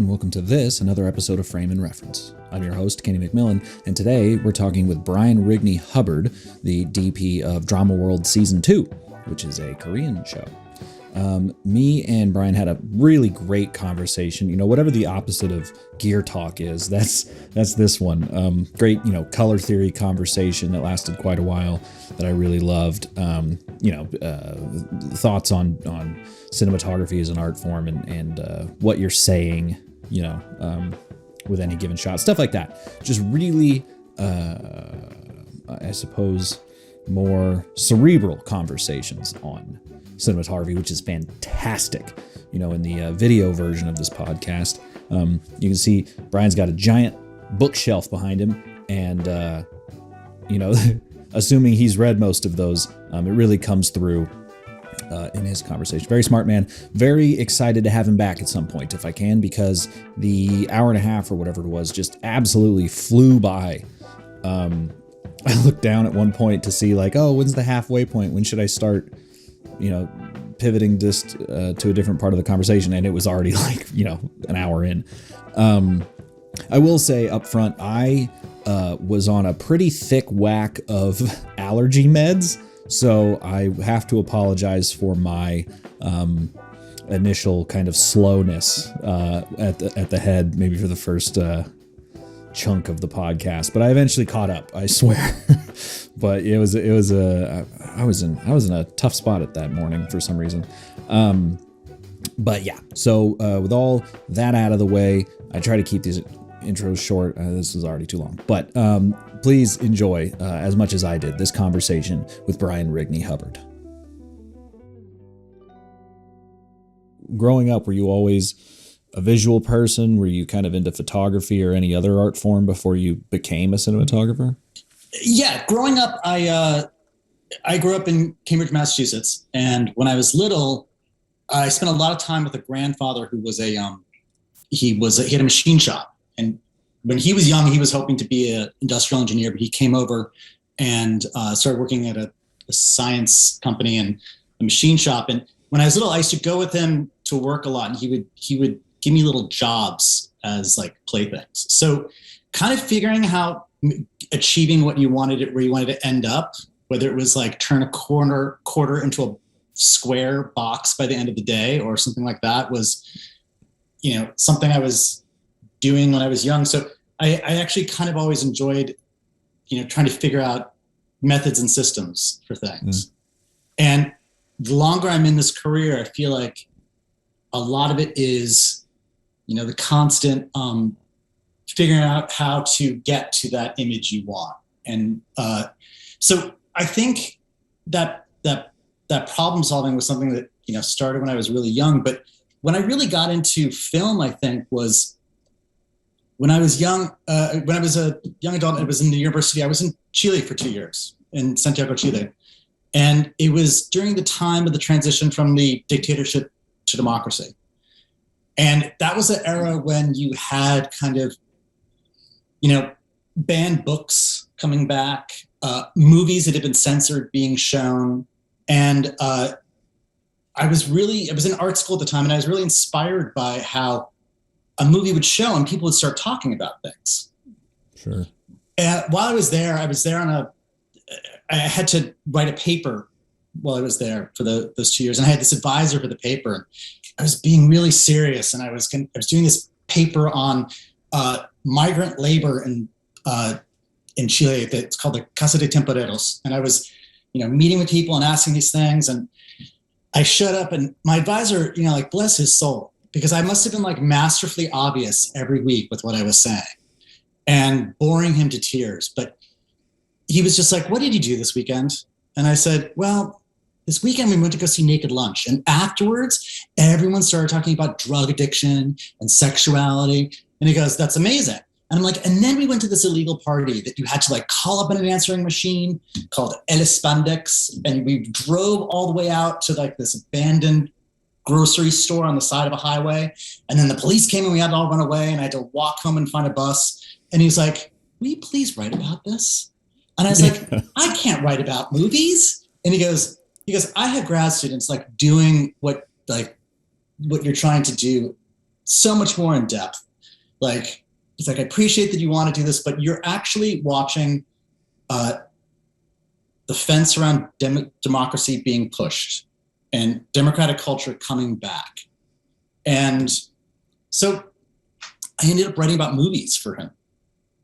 and welcome to another episode of Frame and Reference. I'm your host, Kenny McMillan, and today we're talking with Brian Rigney Hubbard, the DP of Dramaworld Season 2, which is a Korean show. Me and Brian had a really great conversation. Whatever the opposite of gear talk is, that's this one. Great, color theory conversation that lasted quite a while that I really loved. Thoughts on cinematography as an art form and what you're saying, with any given shot, stuff like that. Just really, I suppose, more cerebral conversations on cinematography, which is fantastic. In the video version of this podcast, you can see Brian's got a giant bookshelf behind him, and assuming he's read most of those, it really comes through in his conversation. Very smart man. Very excited to have him back at some point if I can, because the hour and a half or whatever it was just absolutely flew by. I looked down at one point to see when's the halfway point? When should I start pivoting just to a different part of the conversation? And it was already an hour in. I will say up front, I was on a pretty thick whack of allergy meds, so I have to apologize for my initial kind of slowness at the head, maybe for the first chunk of the podcast, but I eventually caught up, I swear. But I was in a tough spot at that morning for some reason. But yeah, so with all that out of the way, I try to keep these intros short. This is already too long, but please enjoy as much as I did this conversation with Brian Rigney Hubbard. Growing up, were you always a visual person? Were you kind of into photography or any other art form before you became a cinematographer? Yeah, growing up, I grew up in Cambridge, Massachusetts, and when I was little, I spent a lot of time with a grandfather who was he had a machine shop, and when he was young, he was hoping to be an industrial engineer, but he came over and started working at a science company and a machine shop. And when I was little, I used to go with him to work a lot, and he would give me little jobs as playthings. So kind of figuring how achieving what you wanted, where you wanted to end up, whether it was turn a quarter into a square box by the end of the day or something like that, was, something I was doing when I was young. So I actually kind of always enjoyed, trying to figure out methods and systems for things. And the longer I'm in this career, I feel like a lot of it is, the constant figuring out how to get to that image you want. And so I think that problem solving was something that, started when I was really young. But when I really got into film, I think was when I was young, when I was a young adult, I was in the university. I was in Chile for 2 years, in Santiago, Chile. And it was during the time of the transition from the dictatorship to democracy. And that was an era when you had kind of, banned books coming back, movies that had been censored being shown. And I was in art school at the time, and I was really inspired by how a movie would show and people would start talking about things. Sure. And while I was there I had to write a paper while I was there for those 2 years. And I had this advisor for the paper. I was being really serious, and I was doing this paper on migrant labor in Chile. It's called the Casa de Temporeros. And I was, meeting with people and asking these things. And I showed up, and my advisor, bless his soul, because I must have been masterfully obvious every week with what I was saying and boring him to tears. But he was just like, "What did you do this weekend?" And I said, "Well, this weekend we went to go see Naked Lunch." And afterwards, everyone started talking about drug addiction and sexuality. And he goes, "That's amazing." And I'm like, and then we went to this illegal party that you had to call up an answering machine called El Spandex. And we drove all the way out to this abandoned grocery store on the side of a highway. And then the police came and we had to all run away, and I had to walk home and find a bus. And he's like, "Will you please write about this?" And I was like, "I can't write about movies." And he goes, I have grad students doing what you're trying to do so much more in depth. Like, it's like, I appreciate that you want to do this, but you're actually watching the fence around democracy being pushed and democratic culture coming back. And so I ended up writing about movies for him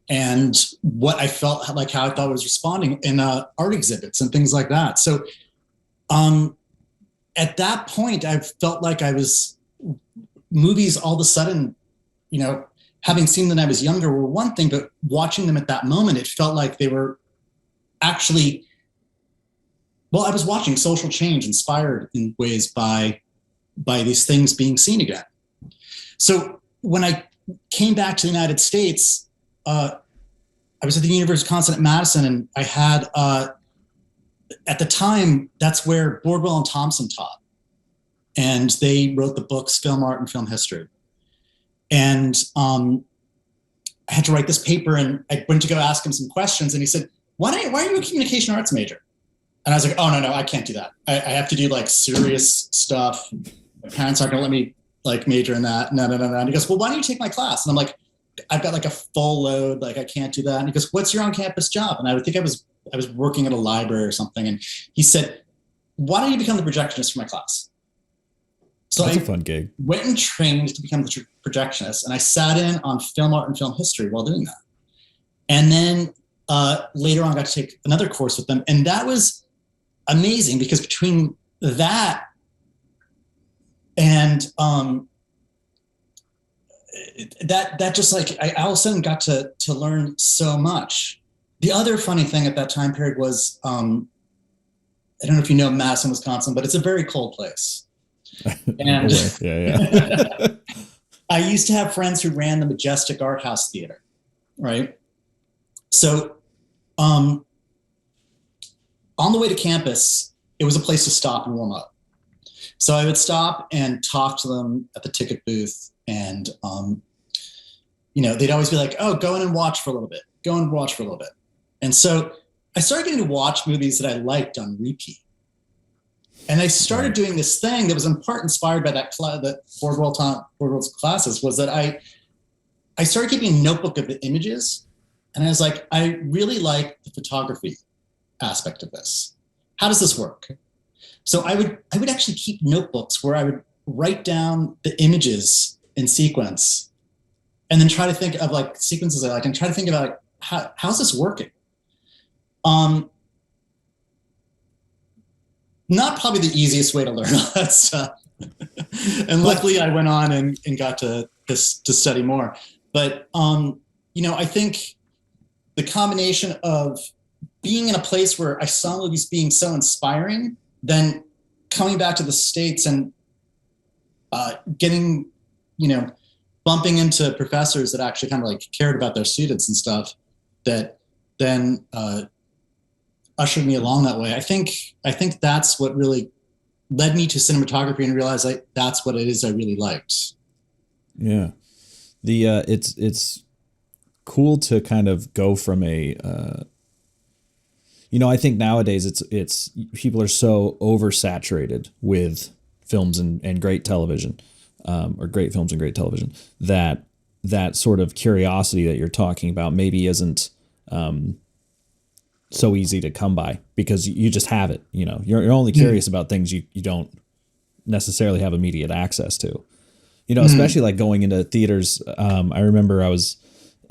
and what I felt like, how I thought I was responding in art exhibits and things like that. So at that point, I felt like movies all of a sudden, you know, having seen them when I was younger were one thing, but watching them at that moment, it felt like they were actually, well, I was watching social change inspired in ways by these things being seen again. So when I came back to the United States, I was at the University of Wisconsin at Madison, and I had, at the time, that's where Bordwell and Thompson taught. And they wrote the books, Film Art and Film History. And I had to write this paper, and I went to go ask him some questions, and he said, why are you a communication arts major? And I was like, oh, no, I can't do that. I have to do like serious stuff. My parents aren't gonna let me like major in that. No. And he goes, well, why don't you take my class? And I'm like, I've got like a full load, like I can't do that. And he goes, what's your on-campus job? And I would think I was working at a library or something. And he said, why don't you become the projectionist for my class? So that's a fun gig. Went and trained to become the projectionist, and I sat in on film art and film history while doing that. And then later on, I got to take another course with them, and that was amazing because between that and that just like I all of a sudden got to learn so much. The other funny thing at that time period was I don't know if you know Madison, Wisconsin, but it's a very cold place. And yeah. I used to have friends who ran the Majestic Art House Theater, right? So on the way to campus, it was a place to stop and warm up. So I would stop and talk to them at the ticket booth, and you know, they'd always be like, oh, go in and watch for a little bit. Go and watch for a little bit. And so I started getting to watch movies that I liked on repeat. And I started doing this thing that was in part inspired by that Bordwell's classes, was that I started keeping a notebook of the images. And I was like, I really like the photography aspect of this. How does this work? So I would actually keep notebooks where I would write down the images in sequence and then try to think of like sequences I like and try to think about like, how's this working? Not probably the easiest way to learn all that stuff. And luckily I went on and got to study more. But, you know, I think the combination of being in a place where I saw movies being so inspiring, then coming back to the States and getting, you know, bumping into professors that actually kind of like cared about their students and stuff, that then ushered me along that way. I think that's what really led me to cinematography and realize that's what it is I really liked. Yeah. It's cool to kind of go from a, you know, I think nowadays it's people are so oversaturated with films and great television, or great films and great television, that sort of curiosity that you're talking about maybe isn't, so easy to come by because you just have it. You know, you're only curious about things you don't necessarily have immediate access to, you know, especially like going into theaters. I remember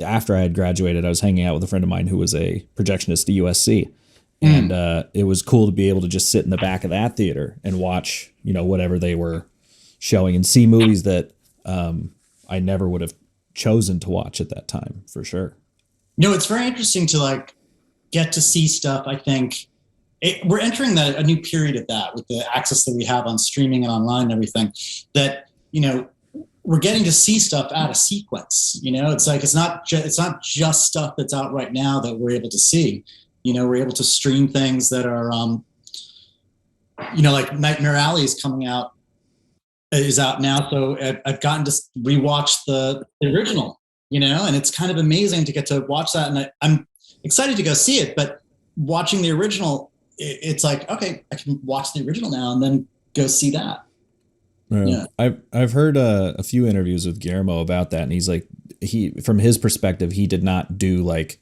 after I had graduated, I was hanging out with a friend of mine who was a projectionist at USC, and it was cool to be able to just sit in the back of that theater and watch, you know, whatever they were showing and see movies that I never would have chosen to watch at that time, for sure. No, it's very interesting to like get to see stuff. I think we're entering a new period of that with the access that we have on streaming and online and everything, that, you know, we're getting to see stuff out of sequence. You know, it's like, it's not just stuff that's out right now that we're able to see. You know, we're able to stream things that are, you know, like Nightmare Alley is out now. So I've gotten to rewatch the original, you know, and it's kind of amazing to get to watch that. And I'm excited to go see it, but watching the original, it's like, okay, I can watch the original now and then go see that. Yeah. I've heard a few interviews with Guillermo about that, and he's like, from his perspective, he did not do like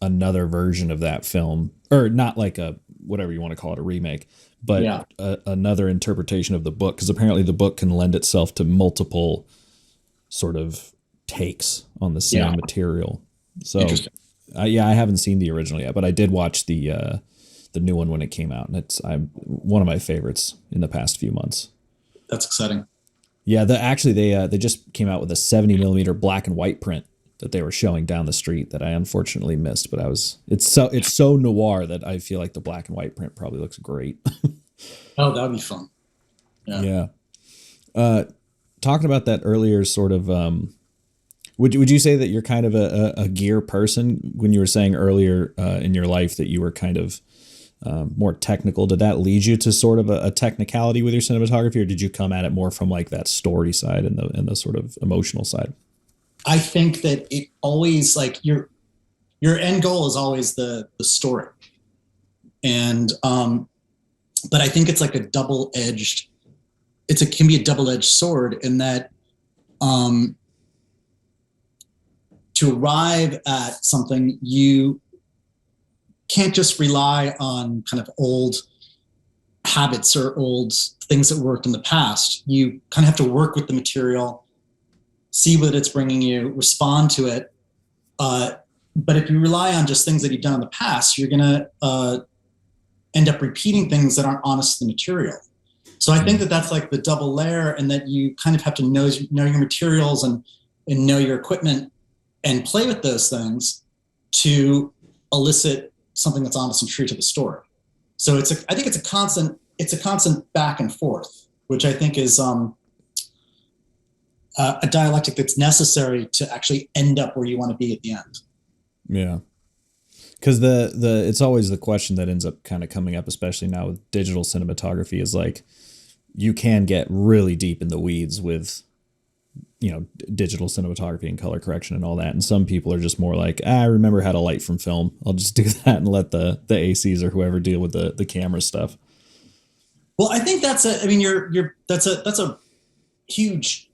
another version of that film, or not like a, whatever you want to call it, a remake, but another interpretation of the book, because apparently the book can lend itself to multiple sort of takes on the same material. So I haven't seen the original yet, but I did watch the new one when it came out, and it's one of my favorites in the past few months. That's exciting. Yeah, they just came out with a 70 millimeter black and white print that they were showing down the street that I unfortunately missed, but it's so noir that I feel like the black and white print probably looks great. Oh, that would be fun. Yeah. Talking about that earlier, sort of, would you say that you're kind of a gear person? When you were saying earlier in your life that you were kind of more technical, did that lead you to sort of a technicality with your cinematography, or did you come at it more from like that story side and the sort of emotional side? I think that it always, like, your end goal is always the story, and but I think it's like can be a double-edged sword in that to arrive at something, you can't just rely on kind of old habits or old things that worked in the past. You kind of have to work with the material, see what it's bringing you, respond to it. But if you rely on just things that you've done in the past, you're going to end up repeating things that aren't honest to the material. So I think that that's like the double layer, and that you kind of have to know your materials and know your equipment and play with those things to elicit something that's honest and true to the story. So I think it's a constant back and forth, which I think is a dialectic that's necessary to actually end up where you want to be at the end. Yeah. Because it's always the question that ends up kind of coming up, especially now with digital cinematography, is like, you can get really deep in the weeds with, digital cinematography and color correction and all that. And some people are just more like, I remember how to light from film. I'll just do that and let the ACs or whoever deal with the camera stuff. Well, I think that's that's a huge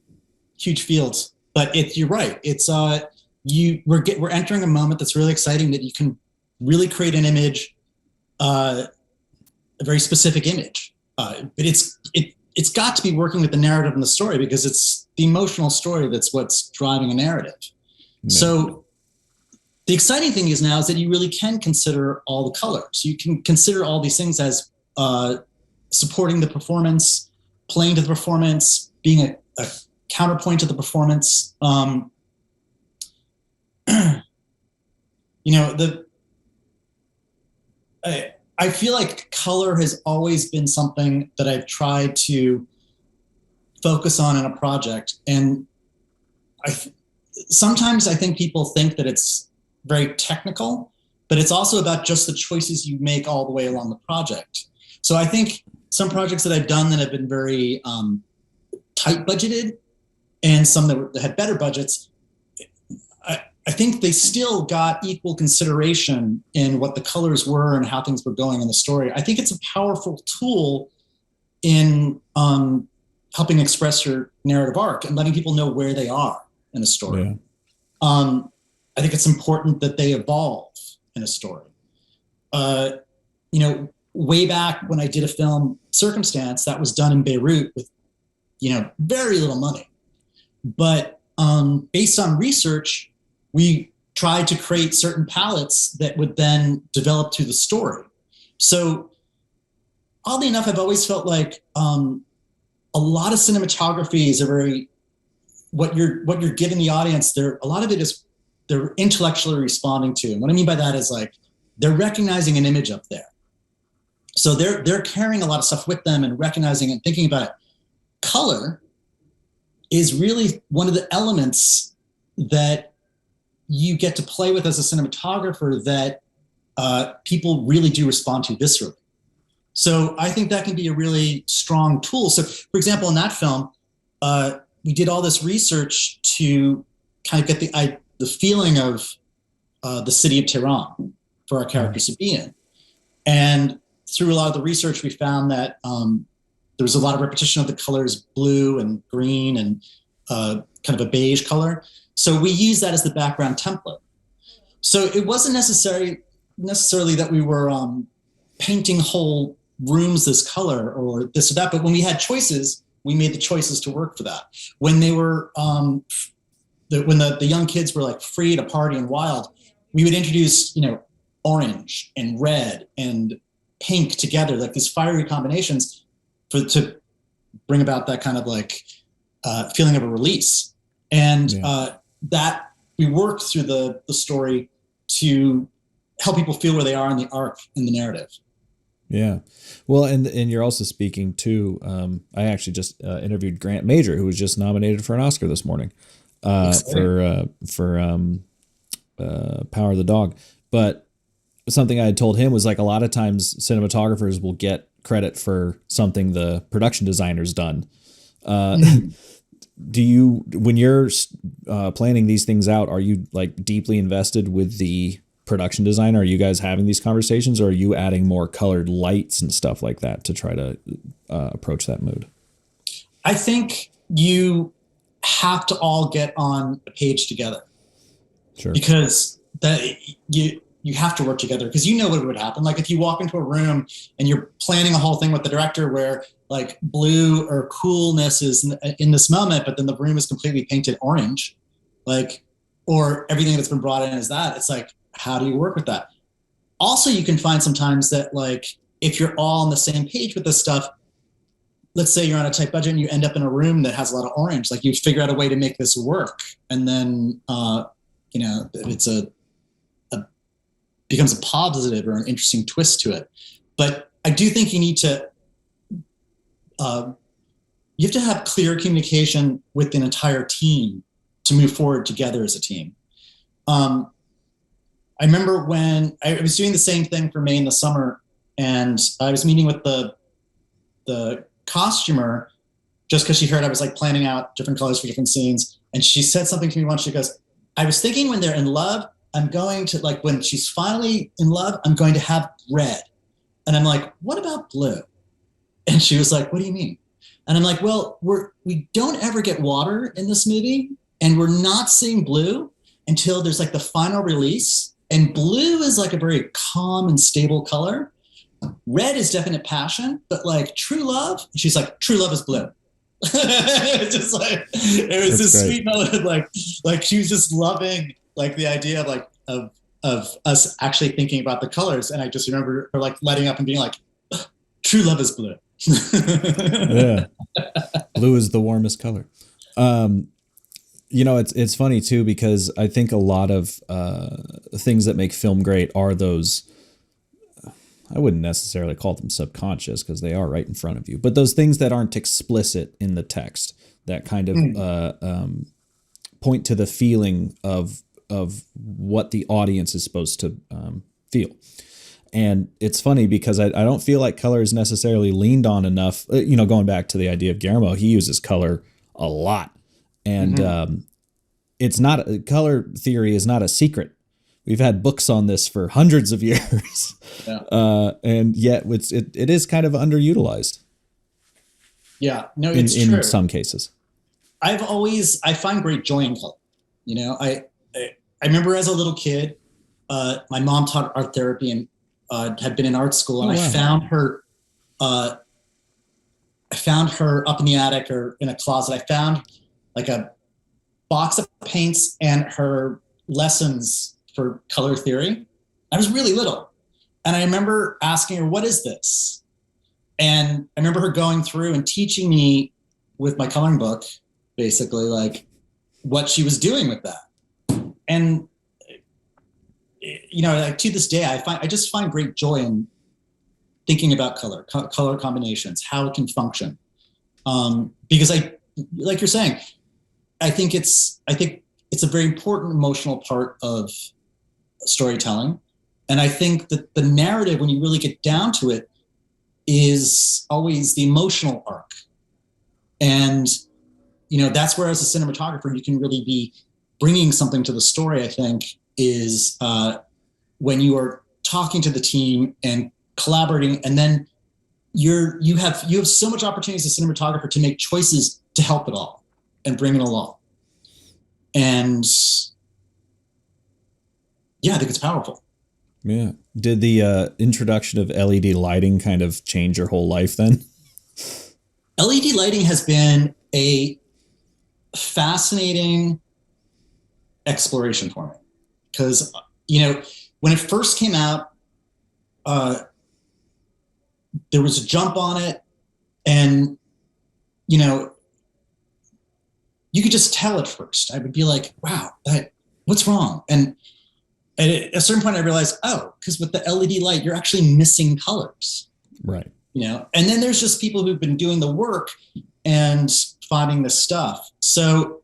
field, but you're right. It's we're entering a moment that's really exciting, that you can really create an image, a very specific image, but it's got to be working with the narrative and the story, because it's the emotional story that's what's driving a narrative. Yeah. So the exciting thing is that you really can consider all the colors. You can consider all these things as supporting the performance, playing to the performance, being a counterpoint to the performance. I feel like color has always been something that I've tried to focus on in a project. And sometimes I think people think that it's very technical, but it's also about just the choices you make all the way along the project. So I think some projects that I've done that have been very tight budgeted, and some that had better budgets, I think they still got equal consideration in what the colors were and how things were going in the story. I think it's a powerful tool in helping express your narrative arc and letting people know where they are in a story. Yeah. I think it's important that they evolve in a story. Way back when I did a film, Circumstance, that was done in Beirut with, very little money. But based on research, we tried to create certain palettes that would then develop through the story. So oddly enough, I've always felt like a lot of cinematography is what you're giving the audience. A lot of it is they're intellectually responding to. And what I mean by that is, like, they're recognizing an image up there. So they're carrying a lot of stuff with them and recognizing and thinking about it. Color is really one of the elements that you get to play with as a cinematographer that people really do respond to viscerally. So I think that can be a really strong tool. So, for example, in that film, we did all this research to kind of get the feeling of the city of Tehran for our characters to be in. And through a lot of the research, we found that the there was a lot of repetition of the colors blue and green and kind of a beige color. So we use that as the background template. So it wasn't necessarily that we were painting whole rooms this color or this or that, but when we had choices, we made the choices to work for that. When they were, when the young kids were like free to party and wild, we would introduce, orange and red and pink together, like these fiery combinations to bring about that kind of like feeling of a release. And that we worked through the story to help people feel where they are in the arc in the narrative. Yeah. Well, and you're also speaking to, I actually just interviewed Grant Major, who was just nominated for an Oscar this morning for Power of the Dog. But something I had told him was like a lot of times cinematographers will get credit for something the production designer's done. Do you, when you're planning these things out, are you like deeply invested with the production designer? Are you guys having these conversations, or are you adding more colored lights and stuff like that to try to approach that mood? I think you have to all get on a page together. Sure. Because you have to work together, because you know what would happen. Like if you walk into a room and you're planning a whole thing with the director where like blue or coolness is in this moment, but then the room is completely painted orange, like, or everything that's been brought in is that, it's like, how do you work with that? Also, you can find sometimes that like, if you're all on the same page with this stuff, let's say you're on a tight budget and you end up in a room that has a lot of orange, like you figure out a way to make this work. And then, it's becomes a positive or an interesting twist to it. But I do think you need to, you have to have clear communication with an entire team to move forward together as a team. I remember when I was doing the same thing for May in the summer, and I was meeting with the costumer just because she heard I was like planning out different colors for different scenes. And she said something to me once. She goes, I was thinking when they're in love, I'm going to, like, when she's finally in love, I'm going to have red. And I'm like, what about blue? And she was like, what do you mean? And I'm like, well, we don't ever get water in this movie, and we're not seeing blue until there's like the final release. And blue is like a very calm and stable color. Red is definite passion, but like true love, she's like, true love is blue. It's just like, it was this sweet moment, like she was just loving like the idea of like of us actually thinking about the colors. And I just remember her like lighting up and being like, true love is blue. Yeah. Blue is the warmest color. It's funny too, because I think a lot of things that make film great are those, I wouldn't necessarily call them subconscious because they are right in front of you, but those things that aren't explicit in the text that kind of point to the feeling of what the audience is supposed to feel. And it's funny because I don't feel like color is necessarily leaned on enough. Going back to the idea of Guillermo, he uses color a lot. And it's not, color theory is not a secret. We've had books on this for hundreds of years. Yeah. And yet it is kind of underutilized. Yeah, no, it's true. In some cases. I find great joy in color. I remember as a little kid, my mom taught art therapy and had been in art school, and I found her up in the attic or in a closet. I found like a box of paints and her lessons for color theory. I was really little. And I remember asking her, what is this? And I remember her going through and teaching me with my coloring book, basically like what she was doing with that. And, like to this day, I just find great joy in thinking about color combinations, how it can function. Because like you're saying, I think it's a very important emotional part of storytelling. And I think that the narrative, when you really get down to it, is always the emotional arc. And, that's where as a cinematographer, you can really be bringing something to the story, I think, is when you are talking to the team and collaborating, and then you have so much opportunities as a cinematographer to make choices to help it all and bring it along. And yeah, I think it's powerful. Yeah. Did the introduction of LED lighting kind of change your whole life then? LED lighting has been a fascinating exploration for me because, when it first came out, there was a jump on it, and, you could just tell at first. I would be like, wow, what's wrong? And at a certain point I realized, because with the LED light, you're actually missing colors. Right. And then there's just people who've been doing the work and finding this stuff. So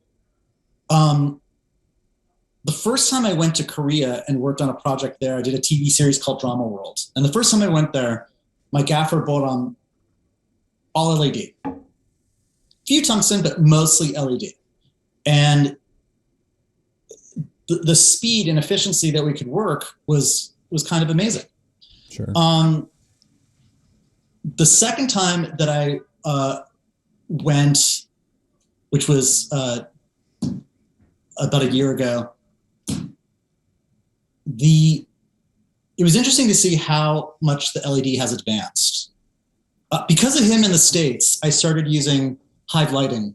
the first time I went to Korea and worked on a project there, I did a TV series called Dramaworld. And the first time I went there, my gaffer bought on all LED. A few tungsten, but mostly LED. And the speed and efficiency that we could work was kind of amazing. Sure. The second time that I went, which was about a year ago, it was interesting to see how much the LED has advanced. Because of him in the States, I started using Hive lighting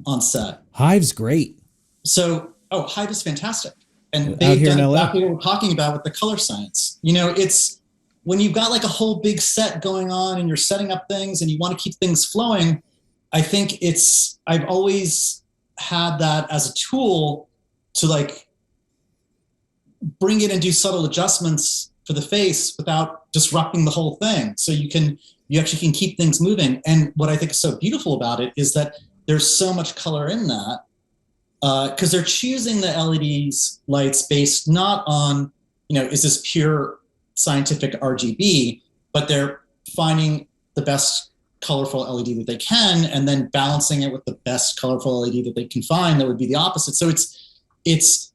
on set. Hive's great. So, Hive is fantastic. And Out they've here in done LA. exactly what we're talking about with the color science. It's when you've got like a whole big set going on and you're setting up things and you want to keep things flowing. I think I've always had that as a tool to like bring it and do subtle adjustments for the face without disrupting the whole thing. So you actually can keep things moving. And what I think is so beautiful about it is that there's so much color in that because they're choosing the LEDs lights based not on, is this pure scientific RGB, but they're finding the best colorful LED that they can and then balancing it with the best colorful LED that they can find that would be the opposite. So it's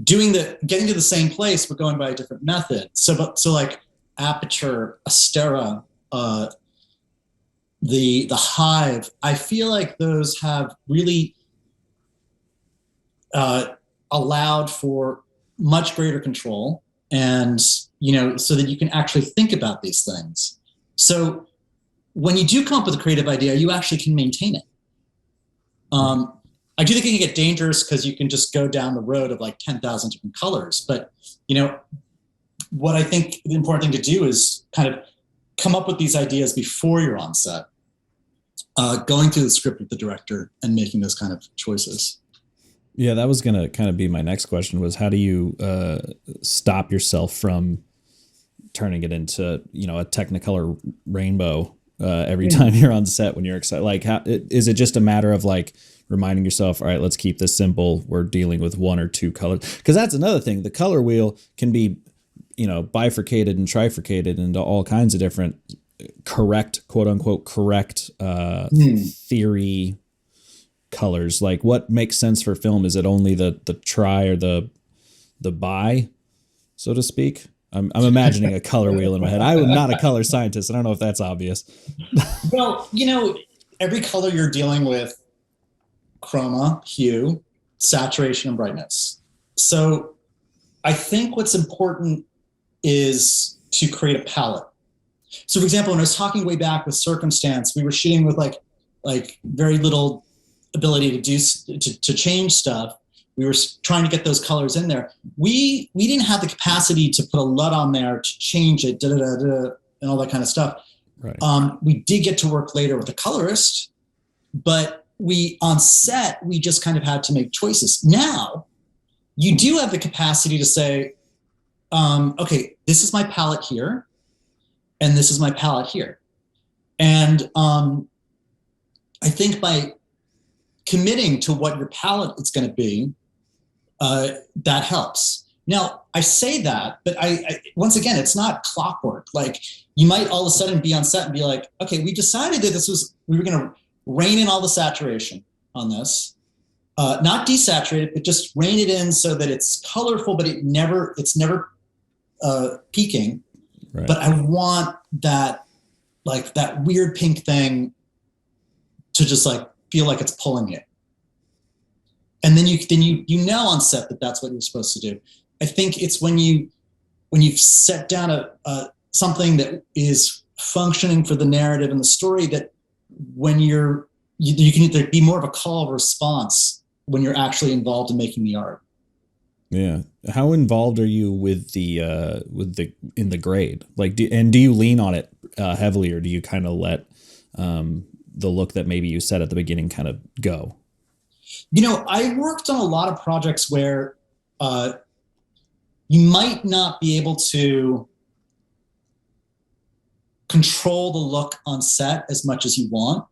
getting to the same place but going by a different method. So like Aperture, Astera, the Hive, I feel like those have really allowed for much greater control and so that you can actually think about these things. So when you do come up with a creative idea, you actually can maintain it. I do think it can get dangerous because you can just go down the road of like 10,000 different colors. But, what I think the important thing to do is kind of come up with these ideas before you're on set, going through the script with the director and making those kind of choices. Yeah, that was going to kind of be my next question was how do you stop yourself from turning it into, a Technicolor rainbow every time you're on set when you're excited? Like, is it just a matter of like reminding yourself, all right, let's keep this simple. We're dealing with one or two colors. Because that's another thing. The color wheel can be, bifurcated and trifurcated into all kinds of different correct, quote unquote, correct theory colors. Like what makes sense for film? Is it only the tri or the bi, so to speak? I'm imagining a color wheel in my head. I'm not a color scientist. I don't know if that's obvious. Well, every color you're dealing with chroma, hue, saturation, and brightness. So I think what's important is to create a palette. So for example, when I was talking way back with Circumstance, we were shooting with like very little ability to change stuff. We were trying to get those colors in there. We didn't have the capacity to put a LUT on there to change it, and all that kind of stuff. Right. We did get to work later with a colorist, but on set, we just kind of had to make choices. Now, you do have the capacity to say, okay, this is my palette here, and this is my palette here. And I think by committing to what your palette is going to be, that helps. Now, I say that, but I once again, it's not clockwork. Like you might all of a sudden be on set and be like, okay, we decided that we were going to rein in all the saturation on this, not desaturate it, but just rein it in so that it's colorful, but it's never peaking. Right. But I want that like that weird pink thing to just like feel like it's pulling you. And then you know on set that that's what you're supposed to do. I think it's when you've set down a something that is functioning for the narrative and the story, that when you can either be more of a call or response when you're actually involved in making the art. Yeah. How involved are you with in the grade? Like, do you lean on it heavily, or do you kind of let the look that maybe you set at the beginning kind of go? You know, I worked on a lot of projects where you might not be able to control the look on set as much as you want.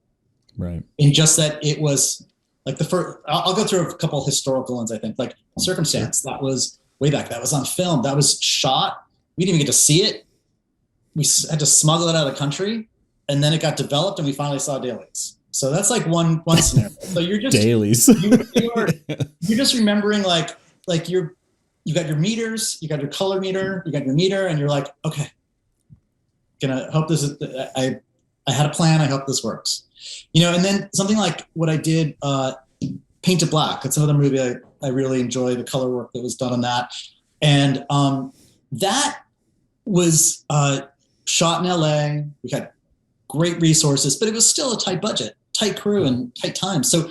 Right. In just that it was like the first, I'll go through a couple of historical ones, I think, like Circumstance. That was way back. That was on film. That was shot. We didn't even get to see it. We had to smuggle it out of the country, and then it got developed and we finally saw dailies. So that's like one scenario. So you're just dailies. you're just remembering like you got your meters, you got your color meter, you got your meter, and you're like, okay, gonna hope this is, I had a plan. I hope this works. You know, and then something like what I did, Paint to Black. That's another movie I really enjoy the color work that was done on that. And that was shot in LA. We had great resources, but it was still a tight budget, tight crew, and tight time. So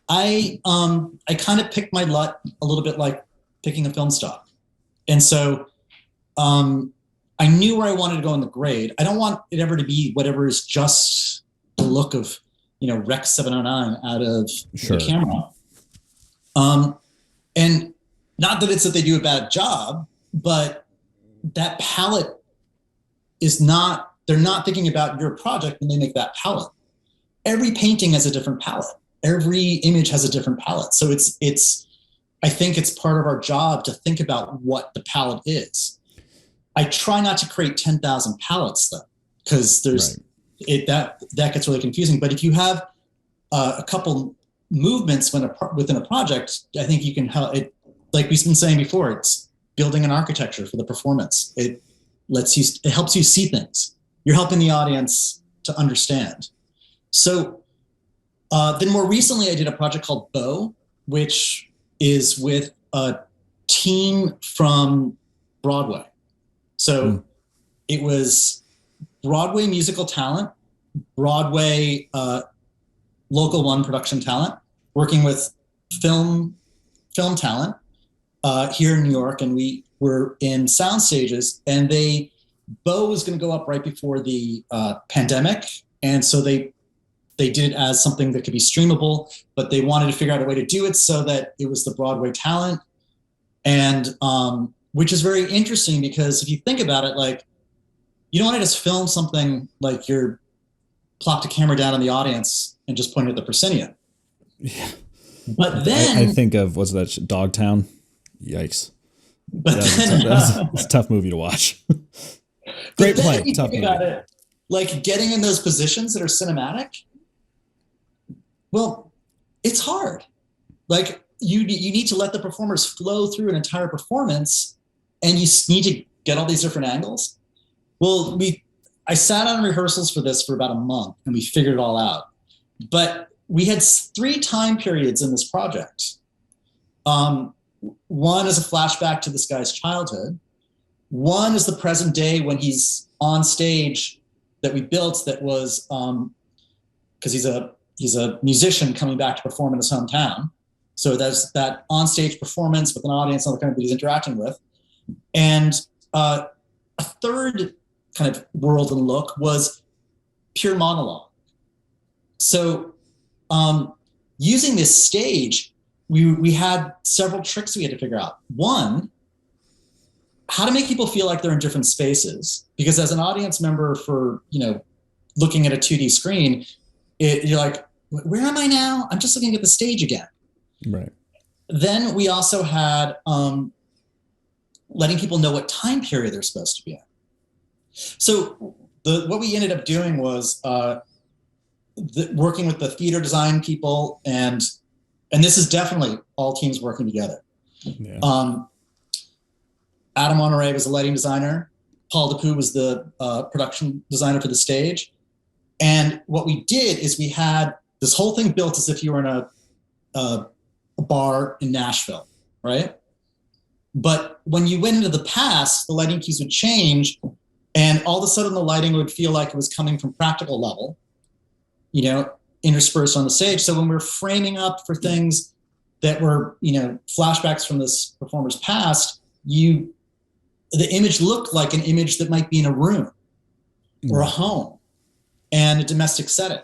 I kind of picked my luck a little bit like picking a film stock. And so I knew where I wanted to go in the grade. I don't want it ever to be whatever is just the look of, you know, Rec 709 out of the camera. And not that it's that they do a bad job, but that palette is not, they're not thinking about your project when they make that palette. Every painting has a different palette. Every image has a different palette. So I think it's part of our job to think about what the palette is. I try not to create 10,000 palettes though, because there's that gets really confusing. But if you have a couple movements within a project, I think you can help it. Like we've been saying before, it's building an architecture for the performance. It helps you see things. You're helping the audience to understand. So then more recently, I did a project called Bow, which is with a team from Broadway. So it was Broadway musical talent, Broadway Local One production talent, working with film talent here in New York, and we were in sound stages. And Bow was going to go up right before the pandemic, and so they did it as something that could be streamable, but they wanted to figure out a way to do it so that it was the Broadway talent, and which is very interesting because if you think about it, like you don't want to just film something like you're plopped a camera down on the audience and just point at the proscenium. Yeah. But then I think of, what's that, Dogtown? Yikes. But it's a tough movie to watch. Great play, tough movie. It, like getting in those positions that are cinematic, well, it's hard. Like you need to let the performers flow through an entire performance, and you need to get all these different angles. Well, I sat on rehearsals for this for about a month, and we figured it all out. But we had 3 time periods in this project. One is a flashback to this guy's childhood. One is the present day when he's on stage that we built, that was because he's a musician coming back to perform in his hometown. So there's that on-stage performance with an audience and the kind of that he's interacting with. And a third kind of world and look was pure monologue. So using this stage, we had several tricks we had to figure out. One, how to make people feel like they're in different spaces. Because as an audience member for, looking at a 2D screen, you're like, where am I now? I'm just looking at the stage again. Right. Then we also had letting people know what time period they're supposed to be in. So what we ended up doing was working with the theater design people, and this is definitely all teams working together. Yeah. Adam Honore was the lighting designer. Paul DePoo was the production designer for the stage. And what we did is we had this whole thing built as if you were in a bar in Nashville, right? But when you went into the past, the lighting cues would change, and all of a sudden the lighting would feel like it was coming from practical level, interspersed on the stage. So when we're framing up for things that were, flashbacks from this performer's past, the image looked like an image that might be in a room or a home and a domestic setting.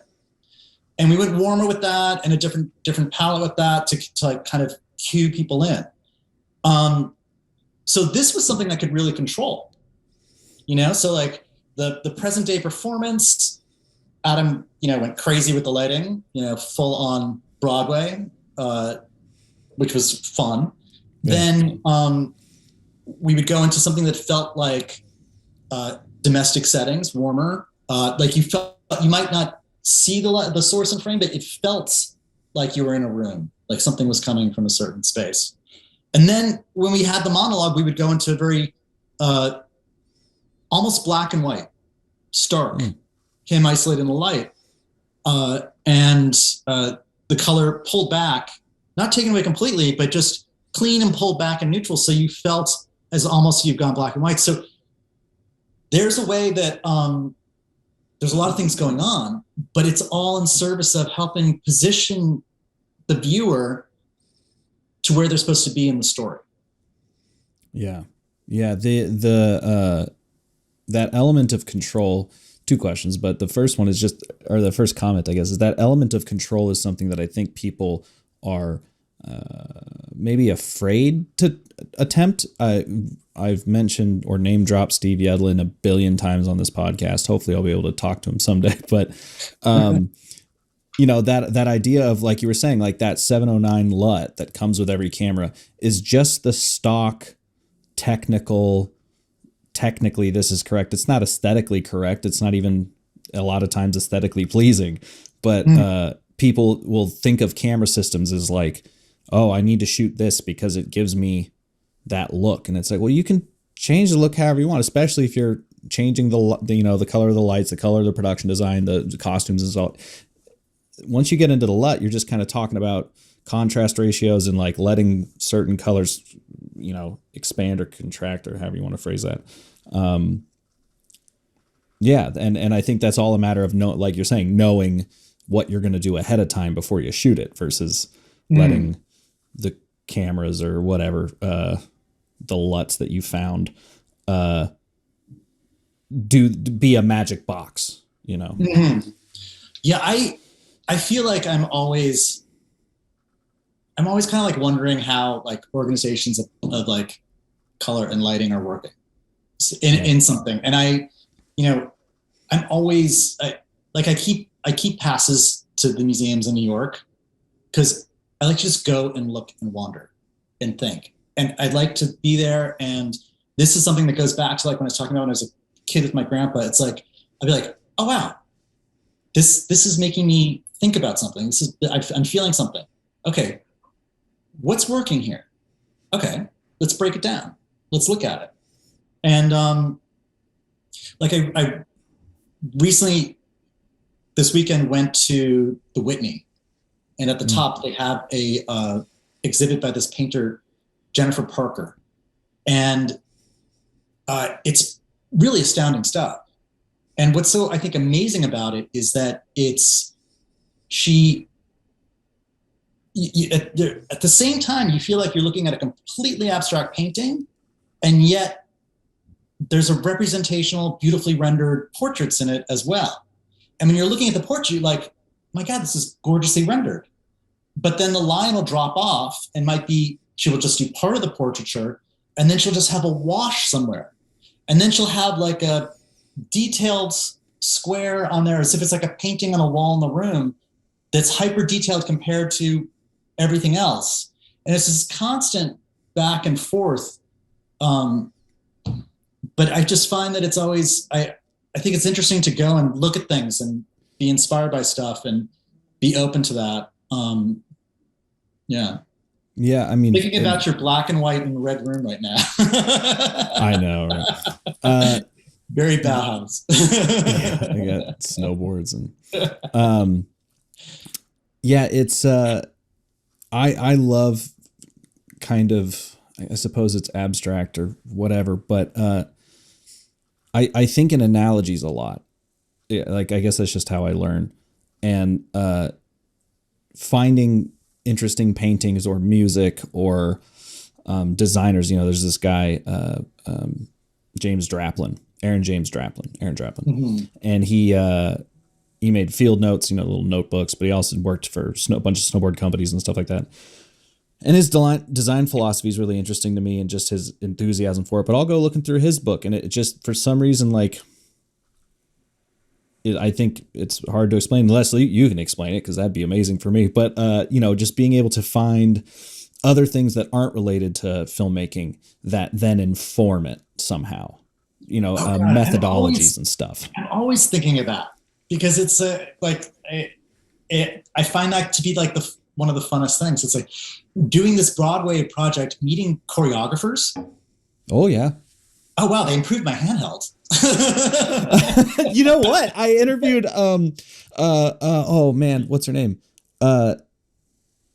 And we went warmer with that and a different palette with that to like kind of cue people in. So this was something I could really control, so like the present day performance, Adam, went crazy with the lighting, full on Broadway, which was fun. Yeah. Then we would go into something that felt like domestic settings, warmer. Like you might not see the source in frame, but it felt like you were in a room, like something was coming from a certain space. And then when we had the monologue, we would go into a very almost black and white, stark, him isolated in the light, and the color pulled back, not taken away completely, but just clean and pulled back and neutral. So you felt as almost you've gone black and white. So there's a way that there's a lot of things going on, but it's all in service of helping position the viewer to where they're supposed to be in the story. Yeah. Yeah. That element of control, two questions, but the first one is the first comment, I guess, is that element of control is something that I think people are maybe afraid to attempt. I've mentioned or name dropped Steve Yedlin a billion times on this podcast. Hopefully I'll be able to talk to him someday, but that idea of, like you were saying, like that 709 LUT that comes with every camera is just the stock technically this is correct. It's not aesthetically correct. It's not even a lot of times aesthetically pleasing, but people will think of camera systems as like, oh, I need to shoot this because it gives me that look. And it's like, well, you can change the look however you want, especially if you're changing the color of the lights, the color of the production design, the costumes and so. Once you get into the LUT, you're just kind of talking about contrast ratios and like letting certain colors, expand or contract or however you want to phrase that. Yeah. And I think that's all a matter of like you're saying, knowing what you're going to do ahead of time before you shoot it versus letting the cameras or whatever, the LUTs that you found, be a magic box, Mm-hmm. Yeah. I feel like I'm always kind of like wondering how like organizations of like color and lighting are working in something. And I'm always I keep passes to the museums in New York because I like to just go and look and wander and think. And I'd like to be there. And this is something that goes back to like when I was talking about when I was a kid with my grandpa. It's like, I'd be like, oh, wow, this is making me think about something. I'm feeling something. Okay, what's working here? Okay, let's break it down. Let's look at it. And I recently this weekend went to the Whitney, and at the top they have a exhibit by this painter Jennifer Parker, and it's really astounding stuff. And what's so I think amazing about it is that at the same time, you feel like you're looking at a completely abstract painting, and yet there's a representational, beautifully rendered portraits in it as well. And when you're looking at the portrait, you're like, my God, this is gorgeously rendered. But then the line will drop off and she will just do part of the portraiture, and then she'll just have a wash somewhere. And then she'll have like a detailed square on there as if it's like a painting on a wall in the room that's hyper detailed compared to everything else. And it's this constant back and forth. But I just find that it's always, I think it's interesting to go and look at things and be inspired by stuff and be open to that. Yeah. Yeah. I mean, thinking about your black and white and red room right now. I know. Right? Very Bauhaus. Yeah, I got snowboards and yeah, it's I love kind of, I suppose it's abstract or whatever, but I think in analogies a lot. Yeah, like I guess that's just how I learn. And finding interesting paintings or music or designers, there's this guy Aaron James Draplin, and he made field notes, little notebooks, but he also worked for a bunch of snowboard companies and stuff like that. And his design philosophy is really interesting to me, and just his enthusiasm for it. But I'll go looking through his book, and it just, for some reason, I think it's hard to explain. Leslie, you can explain it because that'd be amazing for me. But just being able to find other things that aren't related to filmmaking that then inform it somehow, methodologies and stuff. I'm always thinking of that because it's I find that to be like one of the funnest things. It's like doing this Broadway project, meeting choreographers. Oh yeah. Oh wow, they improved my handheld. You know what? I interviewed oh man, what's her name? I'm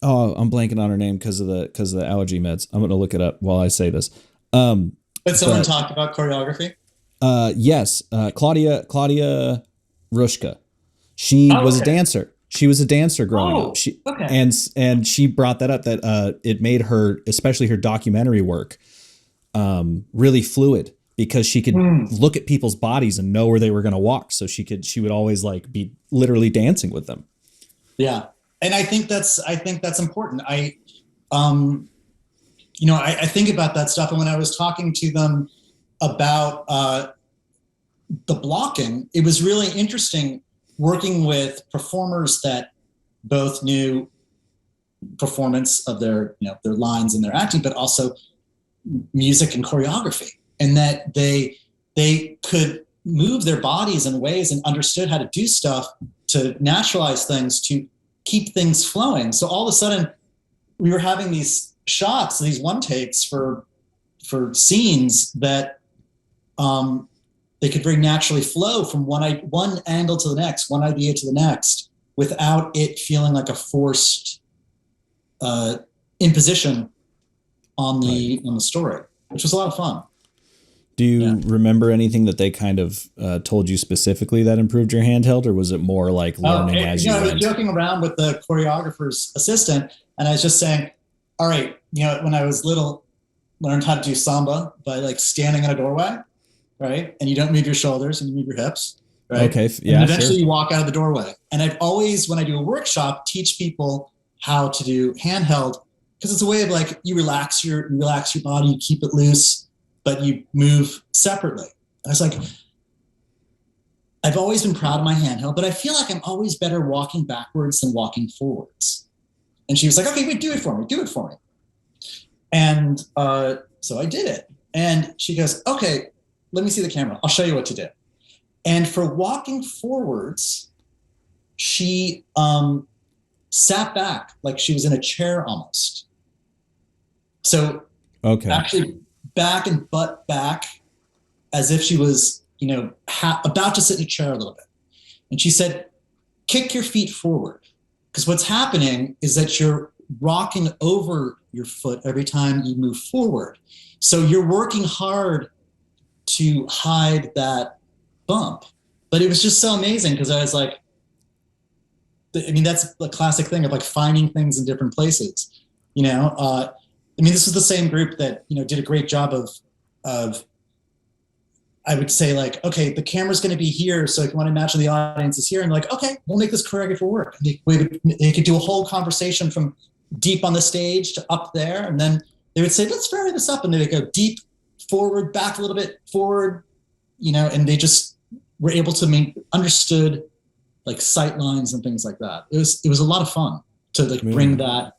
blanking on her name because of the allergy meds. I'm gonna look it up while I say this. But someone talked about choreography? Yes. Claudia Rushka. She was a dancer. She was a dancer growing up. Okay. And she brought that up, that it made her, especially her documentary work, really fluid, because she could look at people's bodies and know where they were going to walk. So she would always be literally dancing with them. Yeah. And I think that's important. I think about that stuff. And when I was talking to them about the blocking, it was really interesting working with performers that both knew performance of their lines and their acting, but also music and choreography, and that they could move their bodies in ways and understood how to do stuff to naturalize things, to keep things flowing. So all of a sudden we were having these shots, these one takes for scenes that they could very naturally flow from one angle to the next, one idea to the next, without it feeling like a forced imposition on the story, which was a lot of fun. Do you remember anything that they kind of told you specifically that improved your handheld, or was it more like learning as you went? I was joking around with the choreographer's assistant, and I was just saying, all right, when I was little, learned how to do samba by standing in a doorway, right? And you don't move your shoulders and you move your hips, right? Okay, yeah, and eventually you walk out of the doorway. And I've always, when I do a workshop, teach people how to do handheld, because it's a way of you relax your body, you keep it loose, but you move separately. And I was like, I've always been proud of my handheld, but I feel like I'm always better walking backwards than walking forwards. And she was like, okay, wait, do it for me. And so I did it. And she goes, okay, let me see the camera. I'll show you what to do. And for walking forwards, she sat back like she was in a chair almost. So actually back and butt back, as if she was, about to sit in a chair a little bit. And she said, kick your feet forward. Because what's happening is that you're rocking over your foot every time you move forward. So you're working hard to hide that bump. But it was just so amazing, because I was like, that's the classic thing of finding things in different places. This was the same group that, did a great job of I would say okay, the camera's going to be here. So if you want to imagine the audience is here, and okay, we'll make this choreography work. They could do a whole conversation from deep on the stage to up there. And then they would say, let's vary this up. And they go deep, forward, back a little bit, forward, and they just were able to understood sight lines and things like that. It was a lot of fun to bring that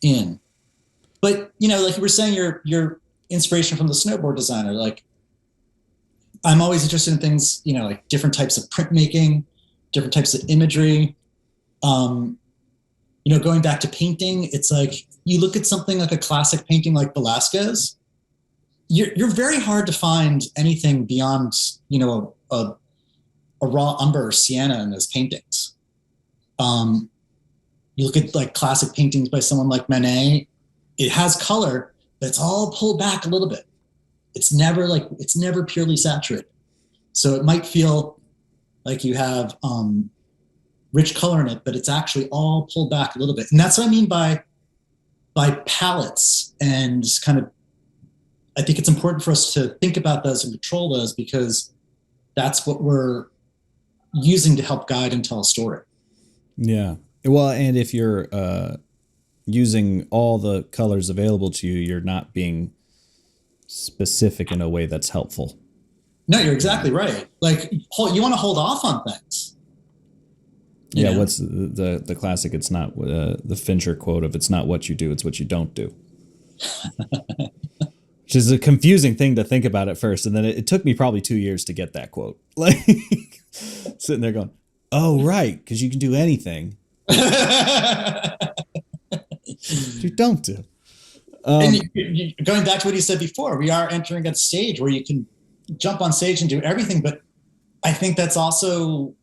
in. But, like you were saying, your inspiration from the snowboard designer, I'm always interested in things, different types of printmaking, different types of imagery. Going back to painting, it's you look at something like a classic painting like Velázquez, you're very hard to find anything beyond, a raw umber or sienna in those paintings. You look at like classic paintings by someone like Manet, it has color, but it's all pulled back a little bit. It's never purely saturated. So it might feel like you have rich color in it, but it's actually all pulled back a little bit. And that's what I mean by palettes, and kind of, I think it's important for us to think about those and control those, because that's what we're using to help guide and tell a story. Yeah. Well, and if you're using all the colors available to you, you're not being specific in a way that's helpful. No, you're exactly right. Like, you want to hold off on things. Yeah, what's the classic? It's not the Fincher quote of "It's not what you do, it's what you don't do," which is a confusing thing to think about at first, and then it took me probably 2 years to get that quote. Like sitting there going, "Oh, right," because you can do anything you don't do. And going back to what you said before, we are entering a stage where you can jump on stage and do everything, but I think that's also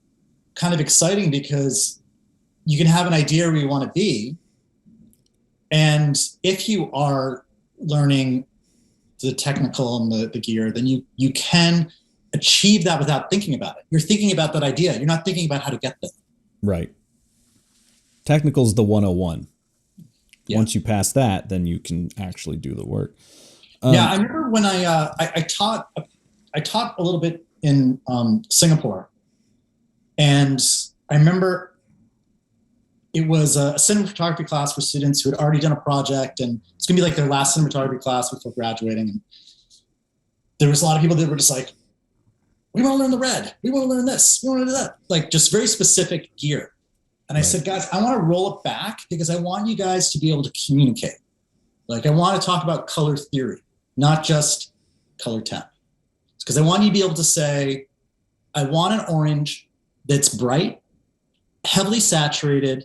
kind of exciting, because you can have an idea where you want to be, and if you are learning the technical and the gear, then you can achieve that without thinking about it. You're thinking about that idea. You're not thinking about how to get there. Right. Technical's the 101. Yeah. Once you pass that, then you can actually do the work. Yeah, I remember when I taught a little bit in Singapore, and I remember it was a cinematography class for students who had already done a project, and it's gonna be like their last cinematography class before graduating. And there was a lot of people that were just like, "We want to learn the red. We want to learn this. We want to do that." Like, just very specific gear. And I said, "Guys, I want to roll it back, because I want you guys to be able to communicate. Like, I want to talk about color theory, not just color temp. Because I want you to be able to say, I want an orange that's bright, heavily saturated,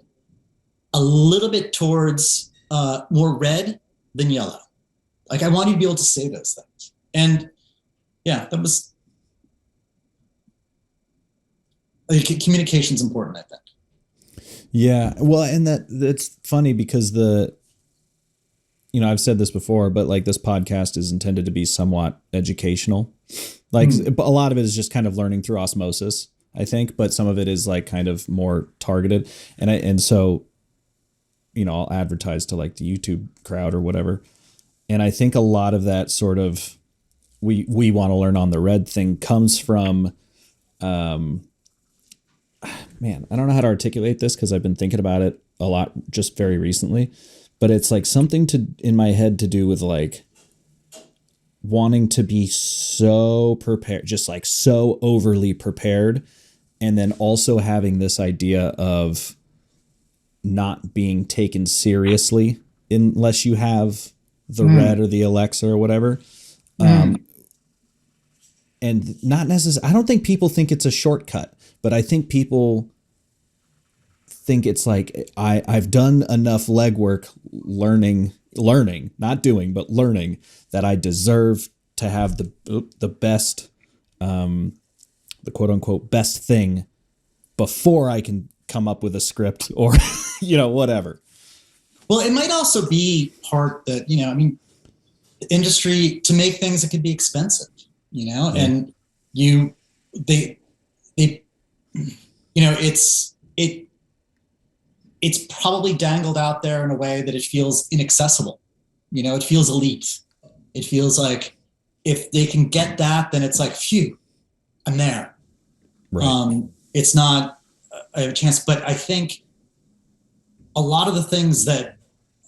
a little bit towards more red than yellow. Like, I want you to be able to say those things." And yeah, that was, like, communication's important, I think. Yeah, well, and that's funny, because I've said this before, but like, this podcast is intended to be somewhat educational. Like, a lot of it is just kind of learning through osmosis, I think, but some of it is like kind of more targeted. And so, I'll advertise to like the YouTube crowd or whatever. And I think a lot of that sort of, we want to learn on the red thing comes from, man, I don't know how to articulate this, because I've been thinking about it a lot just very recently, but it's like something in my head to do with like wanting to be so prepared, just like so overly prepared. And then also having this idea of not being taken seriously unless you have the red or the Alexa or whatever. And not necessarily, I don't think people think it's a shortcut, but I think people think it's like, I've done enough legwork learning, not doing, but learning, that I deserve to have the best, the quote unquote best thing before I can come up with a script or, whatever. Well, it might also be part that, the industry, to make things, it could be expensive, and it's probably dangled out there in a way that it feels inaccessible. It feels elite. It feels like if they can get that, then it's like, phew, I'm there. Right. It's not a chance, but I think a lot of the things that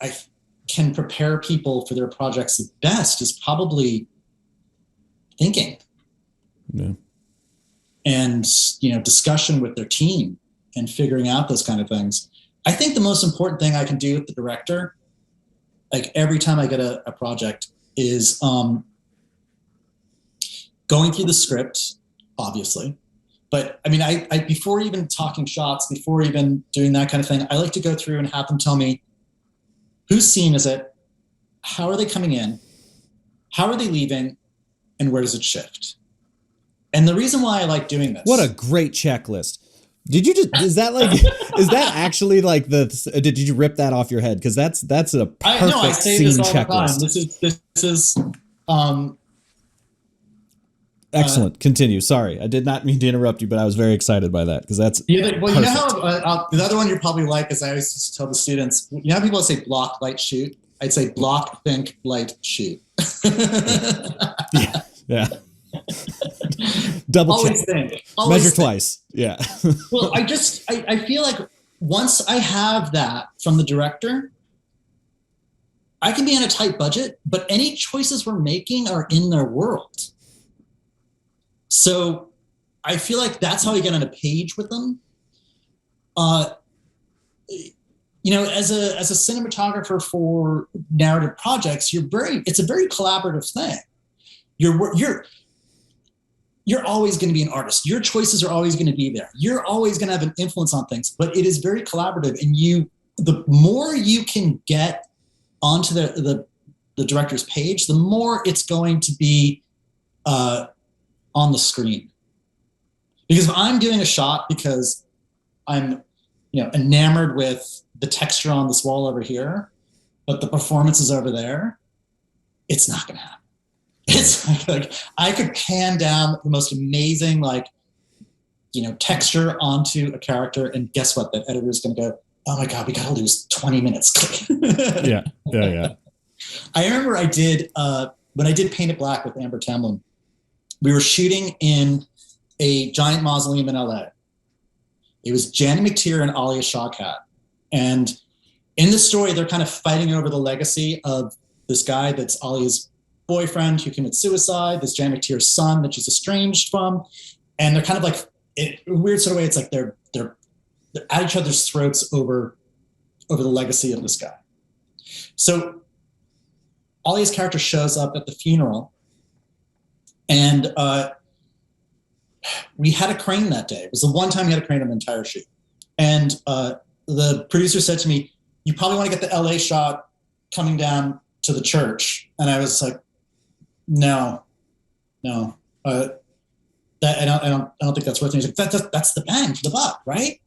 I can prepare people for their projects the best is probably thinking. Yeah. And, discussion with their team and figuring out those kind of things. I think the most important thing I can do with the director, like every time I get a project, is going through the script, obviously. But I before even talking shots, before even doing that kind of thing, I like to go through and have them tell me, whose scene is it? How are they coming in? how are they leaving, and where does it shift? And the reason why I like doing this. What a great checklist. Did you just, is that actually like did you rip that off your head? Because that's a perfect scene checklist. This is excellent. Continue. Sorry, I did not mean to interrupt you, but I was very excited by that because that's well, perfect. You know how the other one you probably like is I always just tell the students, you know how people say block, light, shoot? I'd say block, think, light, shoot. Yeah. Double always check. Think. Always measure think. Twice. Yeah. Well, I feel like once I have that from the director, I can be on a tight budget, but any choices we're making are in their world. So I feel like that's how I get on a page with them. You know, as a cinematographer for narrative projects, it's a very collaborative thing. You're always going to be an artist. Your choices are always going to be there. You're always going to have an influence on things, but it is very collaborative. And the more you can get onto the director's page, the more it's going to be on the screen. Because if I'm doing a shot because I'm, enamored with the texture on this wall over here, but the performance is over there, it's not going to happen. It's like I could pan down the most amazing, texture onto a character, and guess what? The editor is going to go, "Oh my God, we got to lose 20 minutes." Yeah. I remember when I did Paint It Black with Amber Tamlin, we were shooting in a giant mausoleum in LA. It was Janet McTeer and Alia Shawkat. And in the story, they're kind of fighting over the legacy of this guy that's Alia's boyfriend who commits suicide, this Janet McTeer's son that she's estranged from. And they're kind of like, in a weird sort of way, it's like they're at each other's throats over the legacy of this guy. So Alia's character shows up at the funeral, and we had a crane that day. It was the one time we had a crane on the entire shoot. And the producer said to me, "You probably want to get the LA shot coming down to the church." And I was like, no. That I don't think that's worth it. He's like, that's the bang for the buck, right?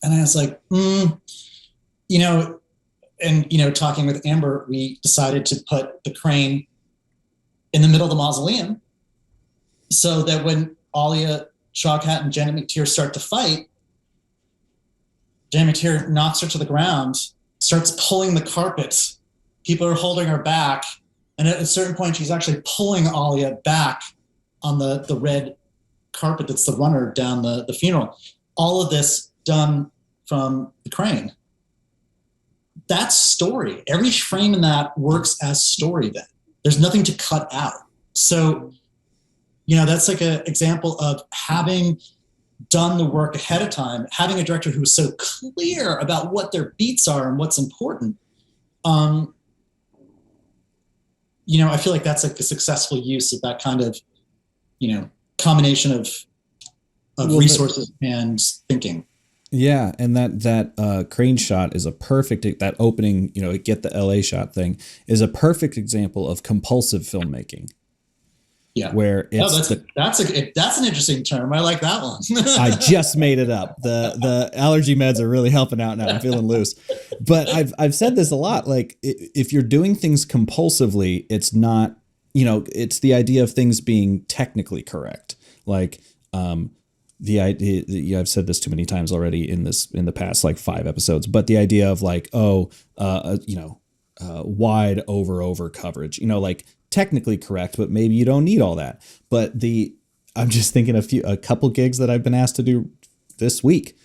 And I was like, talking with Amber, we decided to put the crane in the middle of the mausoleum so that when Alia Shawkat and Janet McTeer start to fight, Janet McTeer knocks her to the ground, starts pulling the carpet. People are holding her back. And at a certain point, she's actually pulling Alia back on the red carpet that's the runner down the funeral. All of this done from the crane. That's story. Every frame in that works as story then. There's nothing to cut out. So, that's like an example of having done the work ahead of time, having a director who's so clear about what their beats are and what's important. I feel like that's like a successful use of that kind of, combination of resources and thinking. Yeah, and that crane shot is a perfect, that opening, get the LA shot thing is a perfect example of compulsive filmmaking. Yeah, where it's that's an interesting term. I like that one. I just made it up. The allergy meds are really helping out now. I'm feeling loose. But I've said this a lot. Like if you're doing things compulsively, it's not, it's the idea of things being technically correct. Like the idea, I've said this too many times already in the past like 5 episodes, but the idea of like, wide over coverage, like technically correct, but maybe you don't need all that. But I'm just thinking a couple gigs that I've been asked to do this week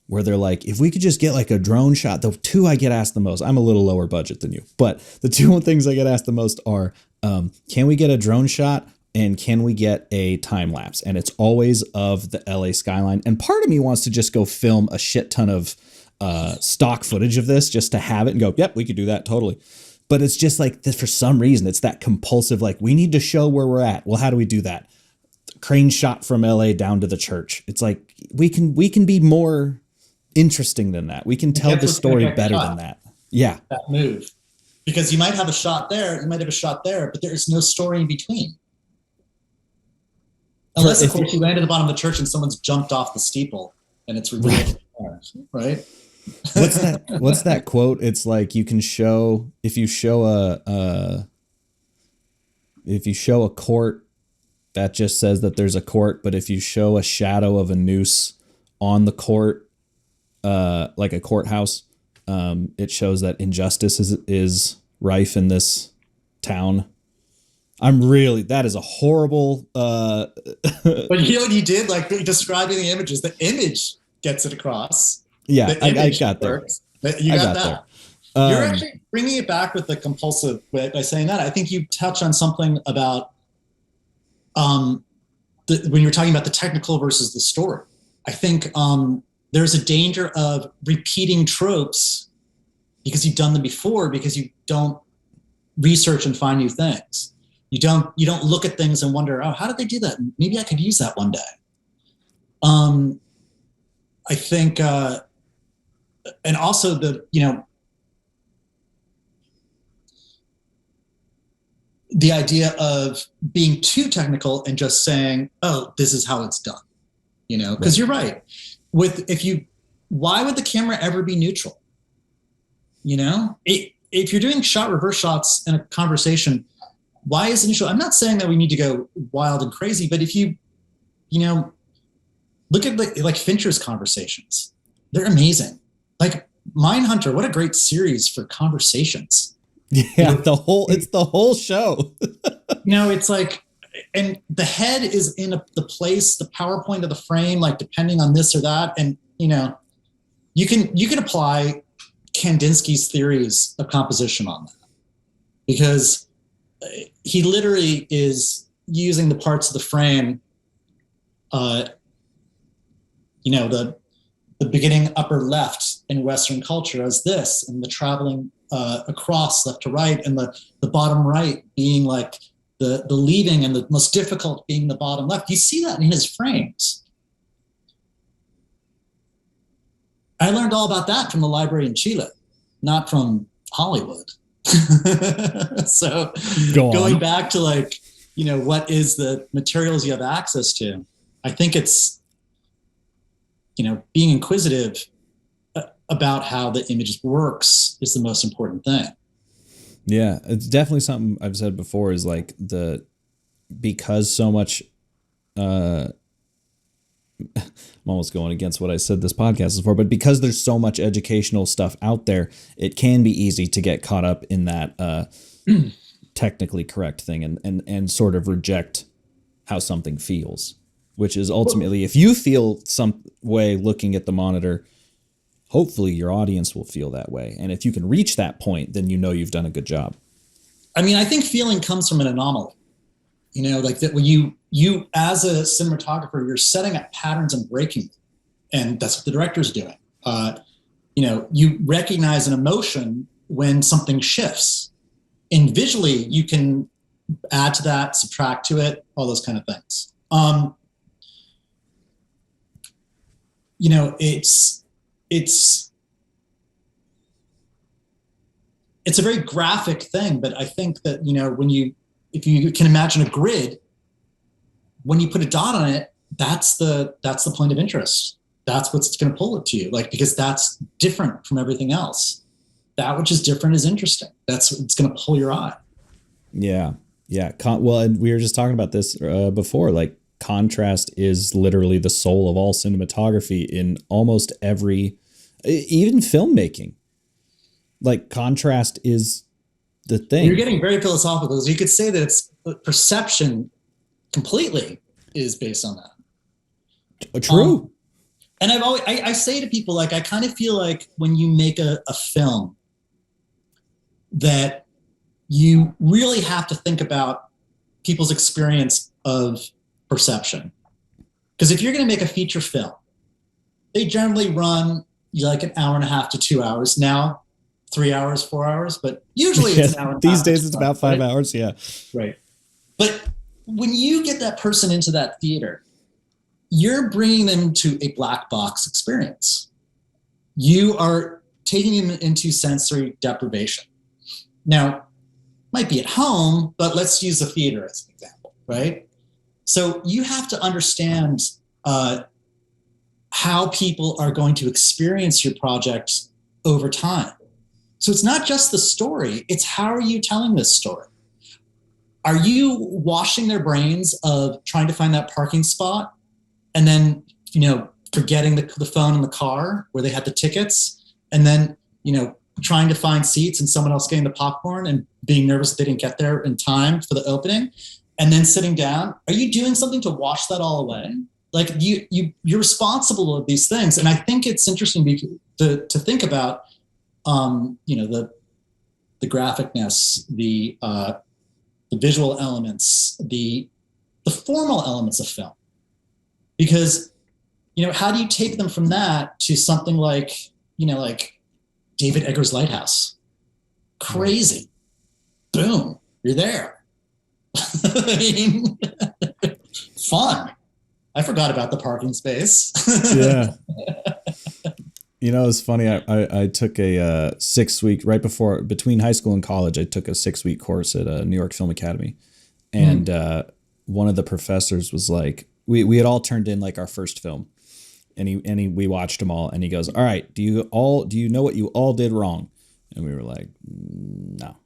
where they're like, if we could just get like a drone shot, the 2 I get asked the most, I'm a little lower budget than you, but the 2 things I get asked the most are, can we get a drone shot? And can we get a time lapse? And it's always of the LA skyline. And part of me wants to just go film a shit ton of stock footage of this just to have it and go, yep, we could do that totally. But it's just like this, for some reason, it's that compulsive, like we need to show where we're at. Well, how do we do that? Crane shot from LA down to the church. It's like we can be more interesting than that. We can tell the story better than that. Yeah. That move. Because you might have a shot there, you might have a shot there, but there is no story in between. Unless, of course, you land at the bottom of the church and someone's jumped off the steeple and it's revealed, right? What's that quote? It's like you can show if you show a court, that just says that there's a court, but if you show a shadow of a noose on the court, like a courthouse, it shows that injustice is rife in this town. That is a horrible. But you know what you did? Like describing the images, the image gets it across. Yeah, I got there. You got that. You're actually bringing it back with the compulsive bit by saying that. I think you touch on something about when you were talking about the technical versus the story. I think there's a danger of repeating tropes because you've done them before, because you don't research and find new things. You don't look at things and wonder, oh, how did they do that? Maybe I could use that one day. I think, and also the idea of being too technical and just saying, oh, this is how it's done, because you're right. Why would the camera ever be neutral? If you're doing shot reverse shots in a conversation, why is it neutral? I'm not saying that we need to go wild and crazy, but if you look at like Fincher's conversations, they're amazing. Like Mindhunter, what a great series for conversations. Yeah, it's the whole show. It's like, and the head is in the place, the PowerPoint of the frame, like depending on this or that, and you can apply Kandinsky's theories of composition on that, because he literally is using the parts of the frame, the beginning upper left in Western culture as this, and the traveling across left to right, and the bottom right being like the leading, and the most difficult being the bottom left. You see that in his frames. I learned all about that from the library in Chile, not from Hollywood. So going back to what is the materials you have access to, I think it's, being inquisitive about how the image works is the most important thing. Yeah, it's definitely something I've said before, is like because so much, I'm almost going against what I said this podcast is for, but because there's so much educational stuff out there, it can be easy to get caught up in that technically correct thing and sort of reject how something feels, which is ultimately, if you feel some way looking at the monitor, hopefully your audience will feel that way. And if you can reach that point, then you've done a good job. I mean, I think feeling comes from an anomaly. Like that when you as a cinematographer, you're setting up patterns and breaking them. And that's what the director's doing. You recognize an emotion when something shifts. And visually, you can add to that, subtract to it, all those kind of things. It's a very graphic thing, but I think that, if you can imagine a grid, when you put a dot on it, that's the point of interest. That's what's going to pull it to you, because that's different from everything else. That which is different is interesting. That's what's going to pull your eye. Yeah. Yeah. Well, and we were just talking about this before, contrast is literally the soul of all cinematography in almost every, even filmmaking. Contrast is the thing. You're getting very philosophical. You could say that it's perception completely is based on that. True. And I say to people, I kind of feel like when you make a film that you really have to think about people's experience of perception. Because if you're going to make a feature film, they generally run an hour and a half to 2 hours. Now, 3 hours, 4 hours, but usually it's an hour and a half. These days it's about 5 hours, yeah. Right. But when you get that person into that theater, you're bringing them to a black box experience. You are taking them into sensory deprivation. Now, might be at home, but let's use the theater as an example, right? So you have to understand how people are going to experience your project over time. So it's not just the story, it's how are you telling this story? Are you washing their brains of trying to find that parking spot and then, forgetting the phone in the car where they had the tickets, and then, trying to find seats and someone else getting the popcorn and being nervous that they didn't get there in time for the opening, and then sitting down? Are you doing something to wash that all away? Like you're responsible of these things. And I think it's interesting to think about, the graphicness, the visual elements, the formal elements of film, because, how do you take them from that to something like, like David Eggers' Lighthouse? Crazy. Boom, you're there. I mean, fun. I forgot about the parking space. Yeah. It's funny. I took a 6-week between high school and college. I took a 6-week course at a New York Film Academy, and one of the professors was like, we had all turned in like our first film, and we watched them all, and he goes, "All right, do you know what you all did wrong?" And we were like, "No."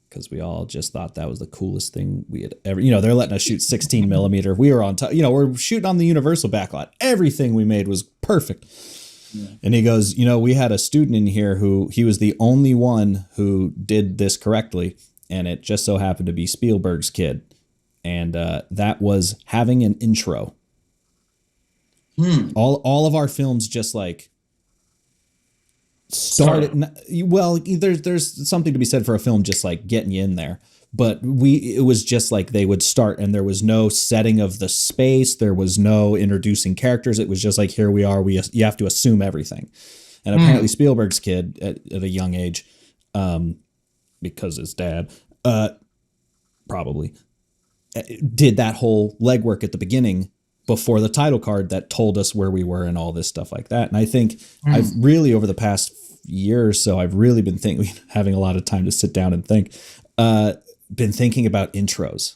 Because we all just thought that was the coolest thing we had ever, they're letting us shoot 16 millimeter. We were on top, we're shooting on the Universal backlot. Everything we made was perfect. Yeah. And he goes, we had a student in here he was the only one who did this correctly. And it just so happened to be Spielberg's kid. And that was having an intro. All of our films just like started. Well, there's something to be said for a film just like getting you in there, but it was just like they would start, and there was no setting of the space, there was no introducing characters. It was just like, here we are, you have to assume everything. And apparently Spielberg's kid at a young age, because his dad probably did that whole legwork at the beginning before the title card that told us where we were and all this stuff like that. And I think I've really, over the past year or so, I've really been having a lot of time to sit down and think, been thinking about intros.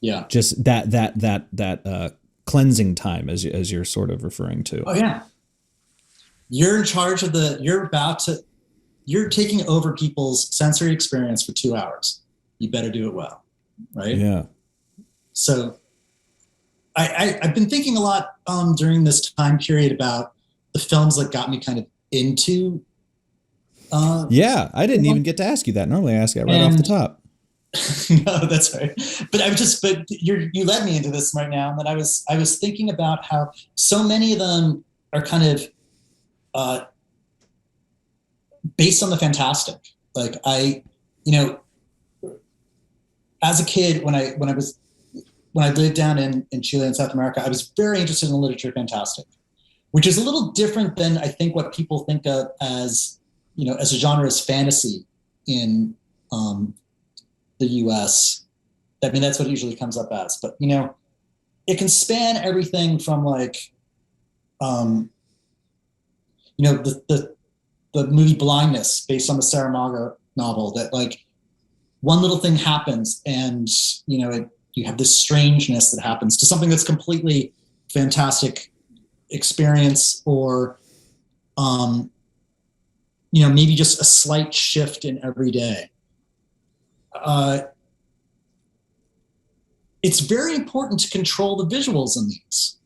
Yeah. Just that cleansing time as you're sort of referring to. Oh yeah. You're in charge of you're taking over people's sensory experience for 2 hours. You better do it well. Right. Yeah. So I've been thinking a lot during this time period about the films that got me kind of into. Yeah, I didn't even get to ask you that. Normally I ask that right off the top. No, that's right. But you led me into this right now, and that I was thinking about how so many of them are kind of based on the fantastic. Like as a kid, when I lived down in Chile and South America, I was very interested in the literature fantastic, which is a little different than I think what people think of as a genre as fantasy in the US. I mean, that's what it usually comes up as. But it can span everything from like the movie Blindness, based on the Saramago novel, that like one little thing happens and you have this strangeness that happens to something that's completely fantastic experience, or maybe just a slight shift in every day. It's very important to control the visuals in these.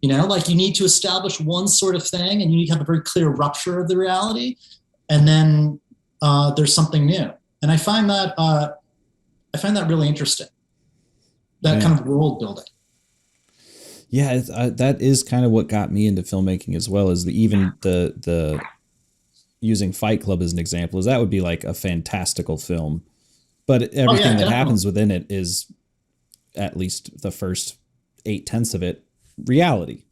Like you need to establish one sort of thing, and you need to have a very clear rupture of the reality, and then there's something new. And I find that really interesting. That kind of world building. Yeah, that is kind of what got me into filmmaking as well, is the using Fight Club as an example, is that would be like a fantastical film, but everything that happens within it is, at least the first 8/10 of it, reality.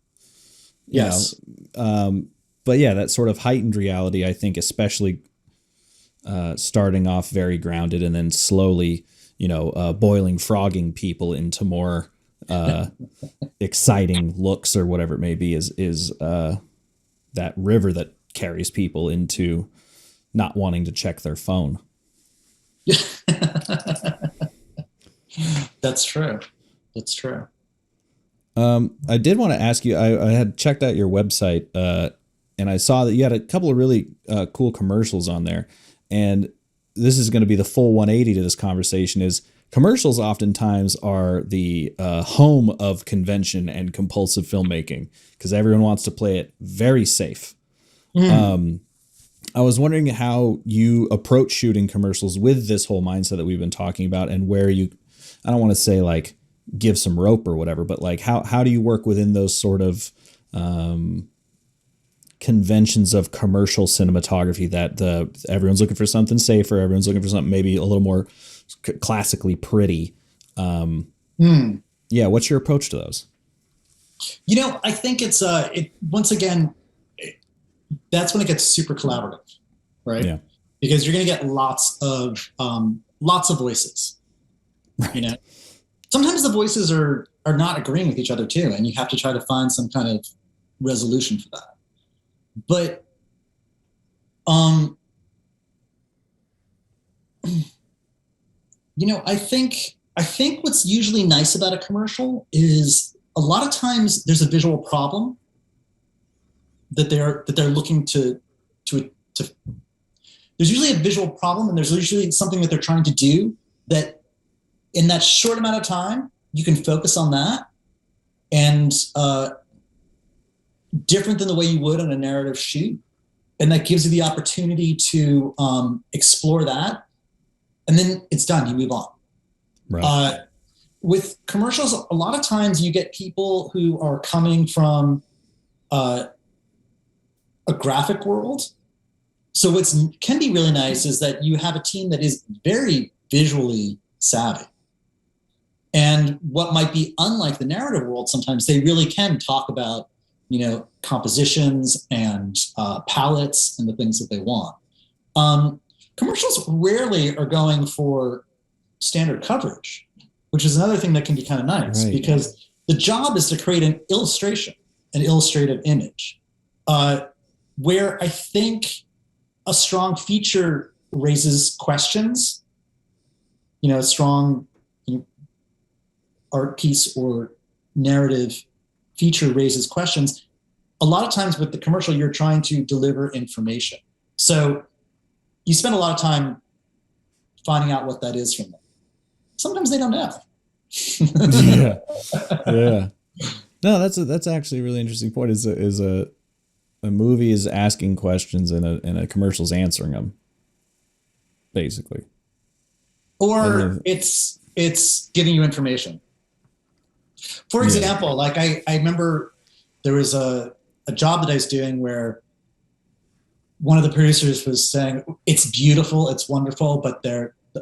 Yes. But yeah, that sort of heightened reality, I think, especially starting off very grounded and then slowly, frogging people into more exciting looks or whatever it may be, is that river that carries people into not wanting to check their phone. That's true. That's true. I did want to ask you, I had checked out your website, and I saw that you had a couple of really cool commercials on there. And this is going to be the full 180 to this conversation. Is commercials oftentimes are the home of convention and compulsive filmmaking, because everyone wants to play it very safe. I was wondering how you approach shooting commercials with this whole mindset that we've been talking about, and where you, I don't want to say like give some rope or whatever, but like how do you work within those sort of conventions of commercial cinematography that everyone's looking for something safer, everyone's looking for something maybe a little more classically pretty. Yeah, what's your approach to those? I think it's once again, that's when it gets super collaborative, right? Yeah. Because you're going to get lots of voices. Right. Sometimes the voices are not agreeing with each other too, and you have to try to find some kind of resolution for that. But I think what's usually nice about a commercial is a lot of times there's a visual problem that they're looking to there's usually a visual problem, and there's usually something that they're trying to do that in that short amount of time, you can focus on that, and different than the way you would on a narrative shoot. And that gives you the opportunity to explore that. And then it's done, you move on. Right. With commercials, a lot of times you get people who are coming from a graphic world. So what can be really nice is that you have a team that is very visually savvy. And what might be unlike the narrative world, sometimes they really can talk about, compositions and palettes and the things that they want. Commercials rarely are going for standard coverage, which is another thing that can be kind of nice, right? Because the job is to create an illustration, an illustrative image, where I think a strong feature raises questions, a strong art piece or narrative feature raises questions. A lot of times with the commercial, you're trying to deliver information. So you spend a lot of time finding out what that is from them. Sometimes they don't know. Yeah. No, that's actually a really interesting point. Is a movie is asking questions and a commercial's answering them, basically. Or it's giving you information. For example, like I remember there was a job that I was doing where one of the producers was saying, it's beautiful, it's wonderful, but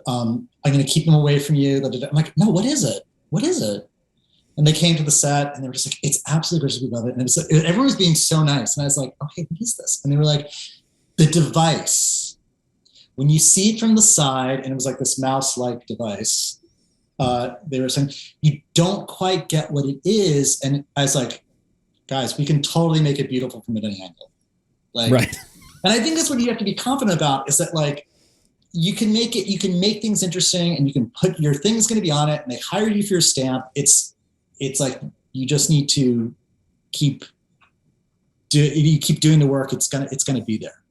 I'm going to keep them away from you. I'm like, no, what is it? What is it? And they came to the set and they were just like, it's absolutely gorgeous. We love it. And it was like, everyone was being so nice. And I was like, okay, what is this? And they were like, the device. When you see it from the side, and it was like this mouse-like device, they were saying, you don't quite get what it is. And I was like, guys, we can totally make it beautiful from any angle. Like, right. And I think that's what you have to be confident about, is that like, you can make things interesting, and you can put your thing's going to be on it, and they hire you for your stamp. It's like, you just need to keep doing the work. It's gonna be there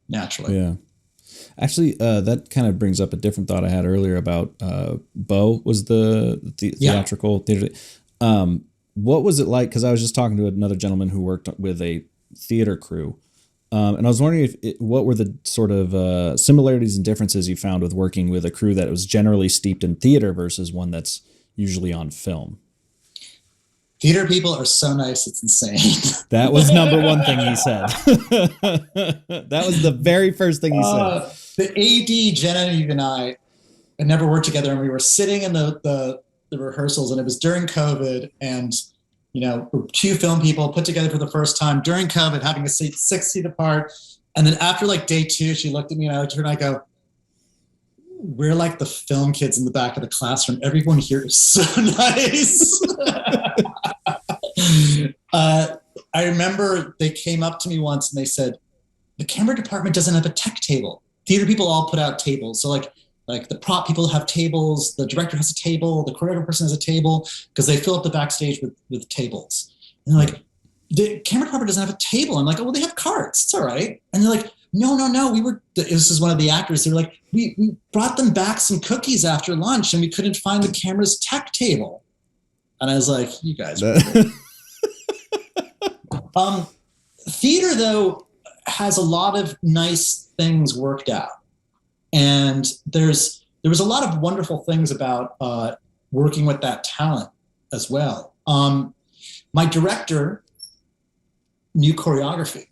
naturally. Yeah. Actually, that kind of brings up a different thought I had earlier about Bo was the theatrical theater. What was it like? Because I was just talking to another gentleman who worked with a theater crew, and I was wondering what were the sort of similarities and differences you found with working with a crew that was generally steeped in theater versus one that's usually on film. Theater people are so nice, it's insane. That was number one thing he said. That was the very first thing he said. The AD, Genevieve, and I had never worked together, and we were sitting in the rehearsals, and it was during COVID, and two film people put together for the first time during COVID, having a seat 6 feet apart. And then after like day 2, she looked at me, and I turned and I go, we're like the film kids in the back of the classroom. Everyone here is so nice. I remember they came up to me once and they said, the camera department doesn't have a tech table. Theater people all put out tables. So like, Like the prop people have tables, the director has a table, the choreographer person has a table, because they fill up the backstage with tables. And they're like, the camera department doesn't have a table. I'm like, oh, well, they have carts. It's all right. And they're like, no. This is one of the actors. They were like, we brought them back some cookies after lunch and we couldn't find the camera's tech table. And I was like, you guys. Theater, though, has a lot of nice things worked out. And there was a lot of wonderful things about working with that talent as well. My director knew choreography.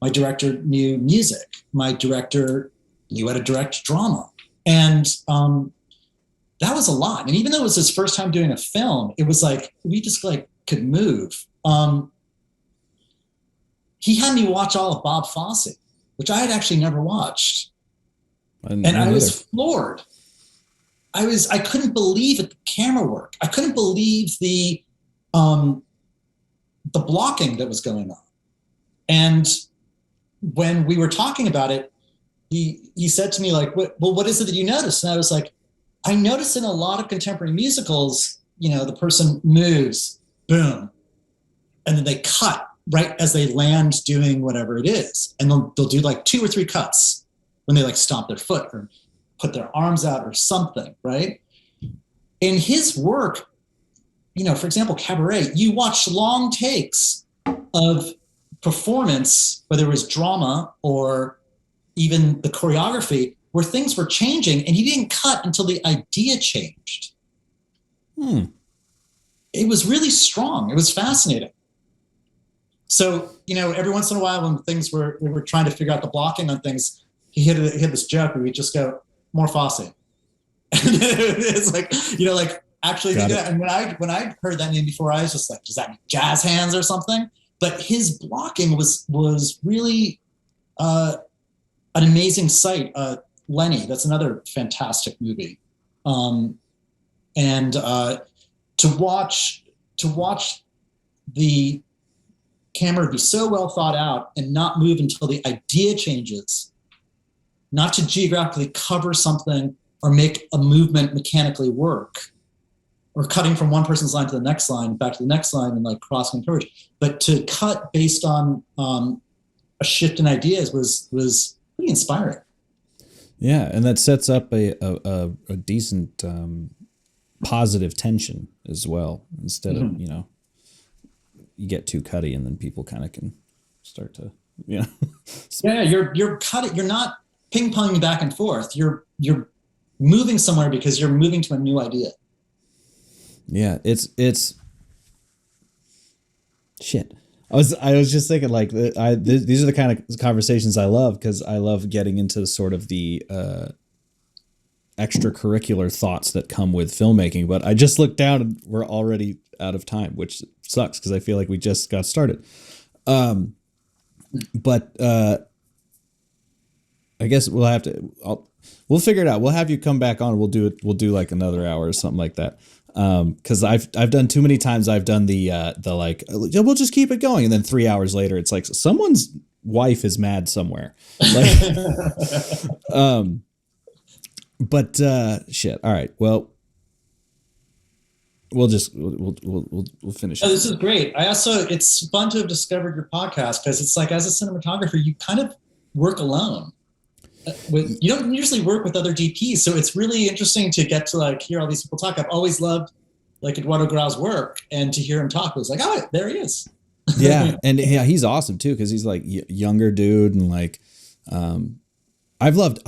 My director knew music. My director knew how to direct drama. And that was a lot. And even though it was his first time doing a film, it was like, we just like could move. He had me watch all of Bob Fosse, which I had actually never watched. And I was floored. I couldn't believe it, the camera work. I couldn't believe the blocking that was going on. And when we were talking about it, he said to me like, what is it that you noticed? And I was like, I noticed in a lot of contemporary musicals, the person moves, boom, and then they cut right as they land doing whatever it is. And they'll do like 2 or 3 cuts when they like stomp their foot or put their arms out or something, right? In his work, for example, Cabaret, you watch long takes of performance, whether it was drama or even the choreography, where things were changing and he didn't cut until the idea changed. It was really strong. It was fascinating. So, every once in a while when we were trying to figure out the blocking on things, he hit this joke where we just go, more Fosse. And it's like, actually do that. And when I heard that name before, I was just like, does that mean jazz hands or something? But his blocking was really an amazing sight. Lenny, that's another fantastic movie. And to watch the camera be so well thought out and not move until the idea changes, not to geographically cover something or make a movement mechanically work, or cutting from one person's line to the next line, back to the next line, and like crossing coverage, but to cut based on a shift in ideas was pretty inspiring. Yeah, and that sets up a decent positive tension as well, instead of you get too cutty and then people kind of can start to yeah, you're cutting, you're not ping-ponging back and forth, you're moving somewhere because you're moving to a new idea. Yeah, it's shit. I was just thinking like these are the kind of conversations I love, because I love getting into sort of the extracurricular thoughts that come with filmmaking. But I just looked down and we're already out of time, which sucks because I feel like we just got started. But I guess we'll figure it out. We'll have you come back on. We'll do like another hour or something like that. Cause I've done too many times. I've done the like, we'll just keep it going. And then 3 hours later, it's like someone's wife is mad somewhere. Like, but shit. All right. Well, we'll finish. Oh, this is great. It's fun to have discovered your podcast, because it's like, as a cinematographer, you kind of work alone. You don't usually work with other DPs, so it's really interesting to get to like hear all these people talk. I've always loved like Eduardo Grau's work, and to hear him talk was like, oh, there he is. Yeah, and yeah, he's awesome too, because he's like younger dude, and like I've loved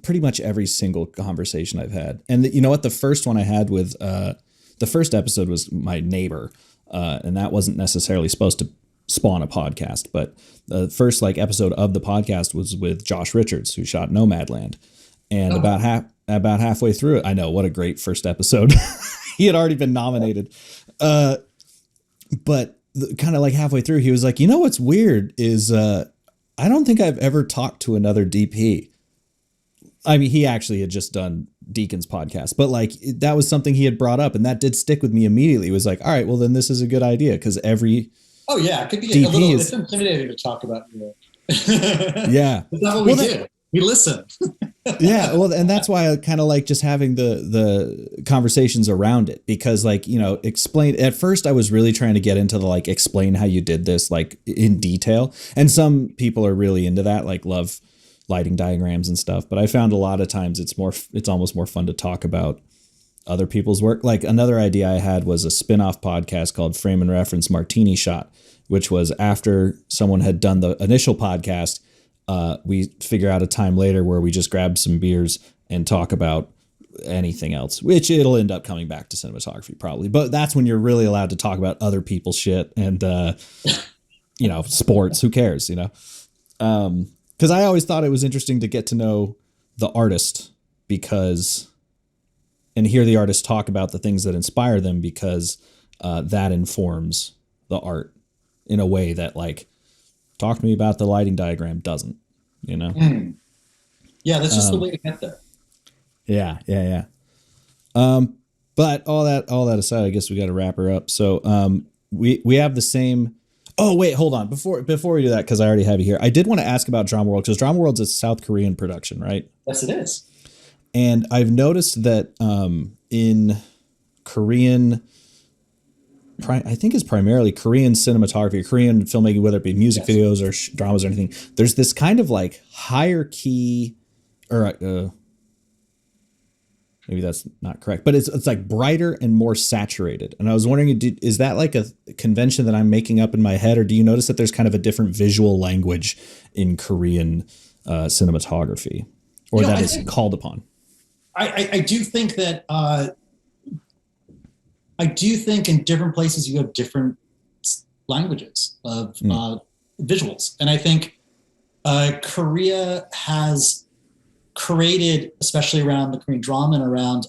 pretty much every single conversation I've had. And you know what? The first one I had with the first episode was my neighbor, and that wasn't necessarily supposed to spawn a podcast, but the first like episode of the podcast was with Josh Richards, who shot Nomadland, and about halfway through it, I know, what a great first episode. He had already been nominated, but kind of like halfway through, he was like, what's weird is I don't think I've ever talked to another DP. I mean, he actually had just done Deacon's podcast, but like that was something he had brought up, and that did stick with me immediately. It was like, all right, well then this is a good idea, because every it could be it's intimidating to talk about. Yeah. That's not what we do. We listen. Yeah, well, and that's why I kind of like just having the conversations around it, because like, explain at first I was really trying to get into the like explain how you did this like in detail. And some people are really into that, like love lighting diagrams and stuff, but I found a lot of times it's almost more fun to talk about other people's work. Like another idea I had was a spin-off podcast called Frame and Reference Martini Shot, which was after someone had done the initial podcast. We figure out a time later where we just grab some beers and talk about anything else, which it'll end up coming back to cinematography probably. But that's when you're really allowed to talk about other people's shit and, sports. Who cares, because I always thought it was interesting to get to know the artist and hear the artist talk about the things that inspire them, because that informs the art in a way that like, talk to me about the lighting diagram doesn't, Yeah, that's just the way to get there. Yeah. But all that aside, I guess we got to wrap her up. So we have the same. Oh wait, hold on. Before we do that, because I already have you here, I did want to ask about Dramaworld, because Dramaworld's a South Korean production, right? Yes, it is. And I've noticed that in Korean, I think it's primarily Korean cinematography, Korean filmmaking, whether it be music videos or dramas or anything, there's this kind of like higher key, or maybe that's not correct, but it's like brighter and more saturated. And I was wondering, is that like a convention that I'm making up in my head, or do you notice that there's kind of a different visual language in Korean cinematography, or that is called upon? I do think that I do think in different places you have different languages of visuals. And I think Korea has created, especially around the Korean drama and around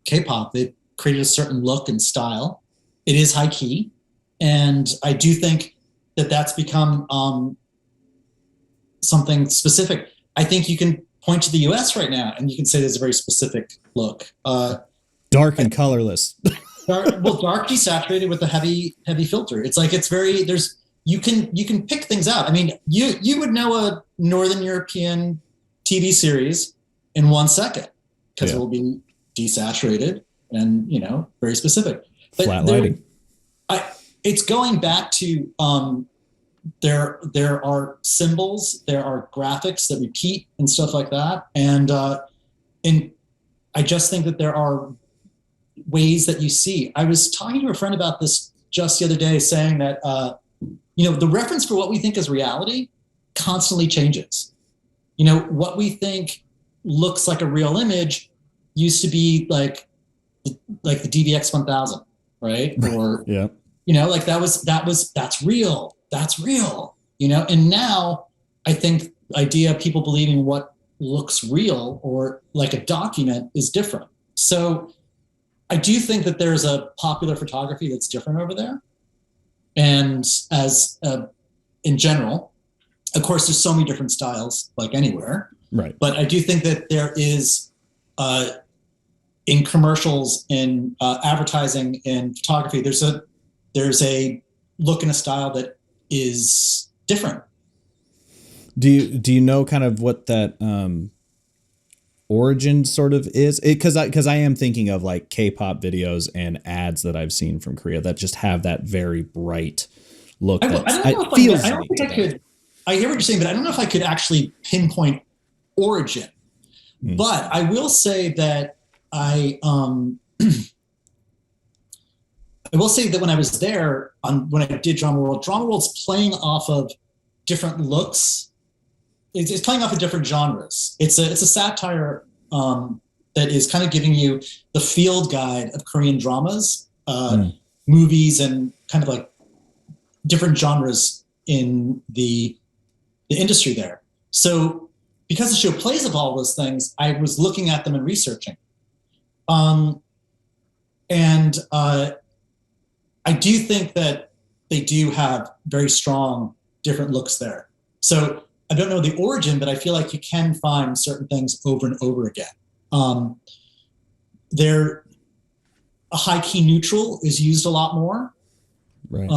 K-pop, they've created a certain look and style. It is high key. And I do think that that's become something specific. I think you can point to the US right now and you can say there's a very specific look. Dark and colorless. Dark desaturated with a heavy filter. It's like, you can pick things out. I mean, you would know a Northern European TV series in 1 second, because it will be desaturated and very specific. But flat lighting. It's going back to there are symbols, there are graphics that repeat and stuff like that, and I just think that there are ways that you see. I was talking to a friend about this just the other day, saying that the reference for what we think is reality constantly changes. What we think looks like a real image used to be like the DVX 1000, right? Or like that's real. That's real. And now I think the idea of people believing what looks real or like a document is different. So I do think that there's a popular photography that's different over there. And as in general, of course, there's so many different styles, like anywhere. Right. But I do think that there is, in commercials, in advertising, in photography, there's a look and a style that is different. Do you know kind of what that origin sort of is? Because I am thinking of like K-pop videos and ads that I've seen from Korea that just have that very bright look. I hear what you're saying, but I don't know if I could actually pinpoint origin. But I will say that I will say that when I was there, when I did Dramaworld's playing off of different looks. It's playing off of different genres. It's a satire that is kind of giving you the field guide of Korean dramas, movies, and kind of like different genres in the industry there. So because the show plays of all those things, I was looking at them and researching. And I do think that they do have very strong different looks there. So I don't know the origin, but I feel like you can find certain things over and over again. A high key neutral is used a lot more, right?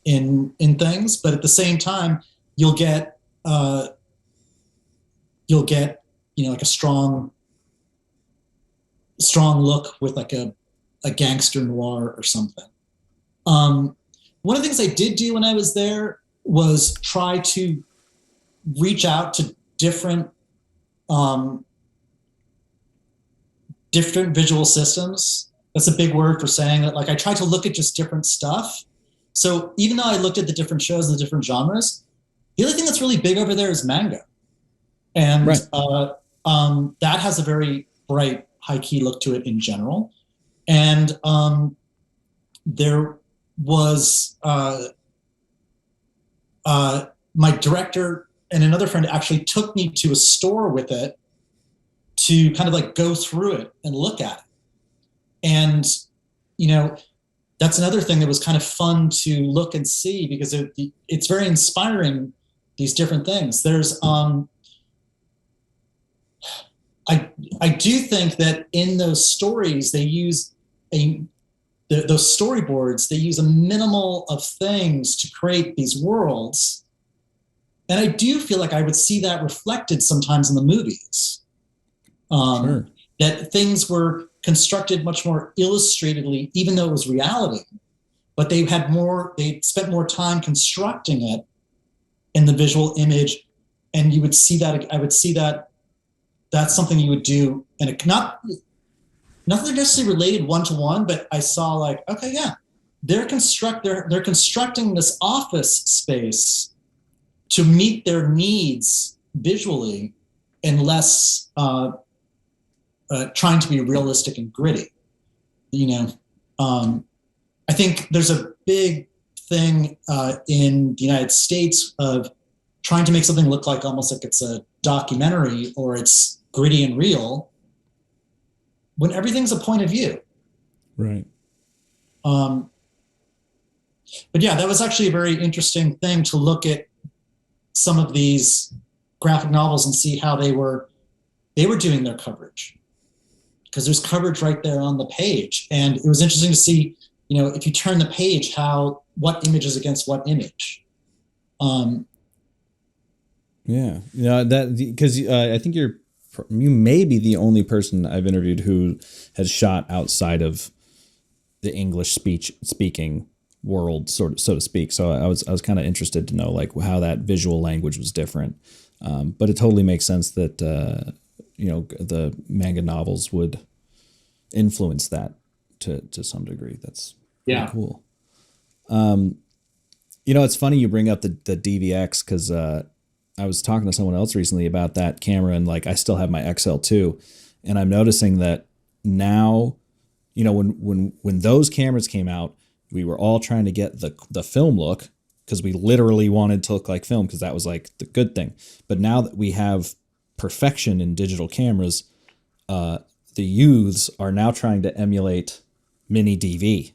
In things, but at the same time, you'll get like a strong look with like a gangster noir or something. One of the things I did do when I was there was try to reach out to different visual systems. That's a big word for saying that. Like, I tried to look at just different stuff. So even though I looked at the different shows and the different genres, the other thing that's really big over there is manga. And Right. that has a very bright, high-key look to it in general. And there was my director and another friend actually took me to a store with it to kind of like go through it and look at it. And, that's another thing that was kind of fun to look and see, because it's very inspiring, these different things. There's, I do think that in those stories, they use those storyboards, they use a minimal of things to create these worlds. And I do feel like I would see that reflected sometimes in the movies. Sure. That things were constructed much more illustratedly, even though it was reality, but they spent more time constructing it in the visual image. And you would see that, I would see that that's something you would do, and nothing necessarily related one-to-one, but I saw like, okay, yeah, they're constructing this office space to meet their needs visually, and less trying to be realistic and gritty. I think there's a big thing in the United States of trying to make something look like almost like it's a documentary or it's gritty and real, when everything's a point of view. Right. But yeah, that was actually a very interesting thing to look at some of these graphic novels and see how they were doing their coverage, because there's coverage right there on the page. And it was interesting to see, if you turn the page, what image is against what image. Yeah. Because I think you may be the only person I've interviewed who has shot outside of the English speaking world, so to speak. So I was kind of interested to know like how that visual language was different. But it totally makes sense that the manga novels would influence that to some degree. That's pretty cool. It's funny you bring up the DVX, because I was talking to someone else recently about that camera, and like I still have my XL2, and I'm noticing that now, when those cameras came out, we were all trying to get the film look, because we literally wanted to look like film, because that was like the good thing. But now that we have perfection in digital cameras, the youths are now trying to emulate mini DV,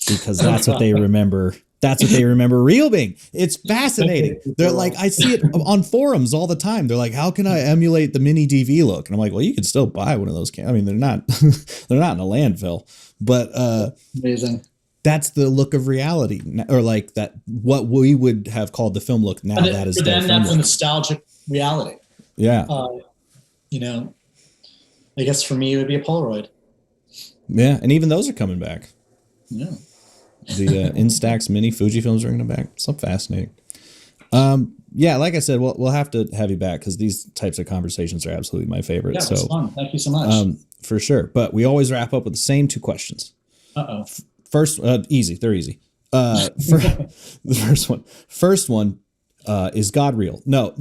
because that's what they remember. That's what they remember real being. It's fascinating. They're like, I see it on forums all the time. They're like, how can I emulate the mini DV look? And I'm like, well, you can still buy one of those. I mean, they're not in a landfill, but amazing. That's the look of reality, or like that what we would have called the film look. Now that is for them, that's a nostalgic reality. Yeah. I guess for me it would be a Polaroid. Yeah, and even those are coming back. Yeah. The Instax mini Fujifilms are coming back. So fascinating. Yeah, like I said, we'll have to have you back, because these types of conversations are absolutely my favorite. Yeah, it's fun. Thank you so much. For sure. But we always wrap up with the same two questions. Uh-oh. First, easy. They're easy. The first one is God real? No,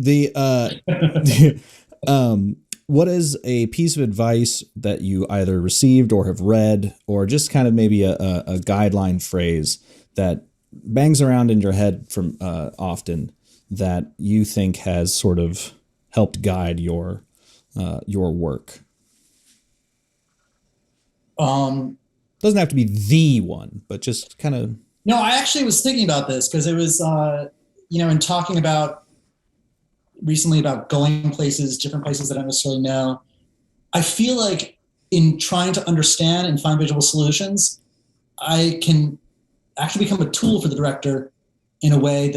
what is a piece of advice that you either received or have read, or just kind of maybe a guideline phrase that bangs around in your head from often, that you think has sort of helped guide your work? Doesn't have to be the one, but just kind of. No, I actually was thinking about this, because it was, in talking about recently about going places, different places that I don't necessarily know. I feel like in trying to understand and find visual solutions, I can actually become a tool for the director in a way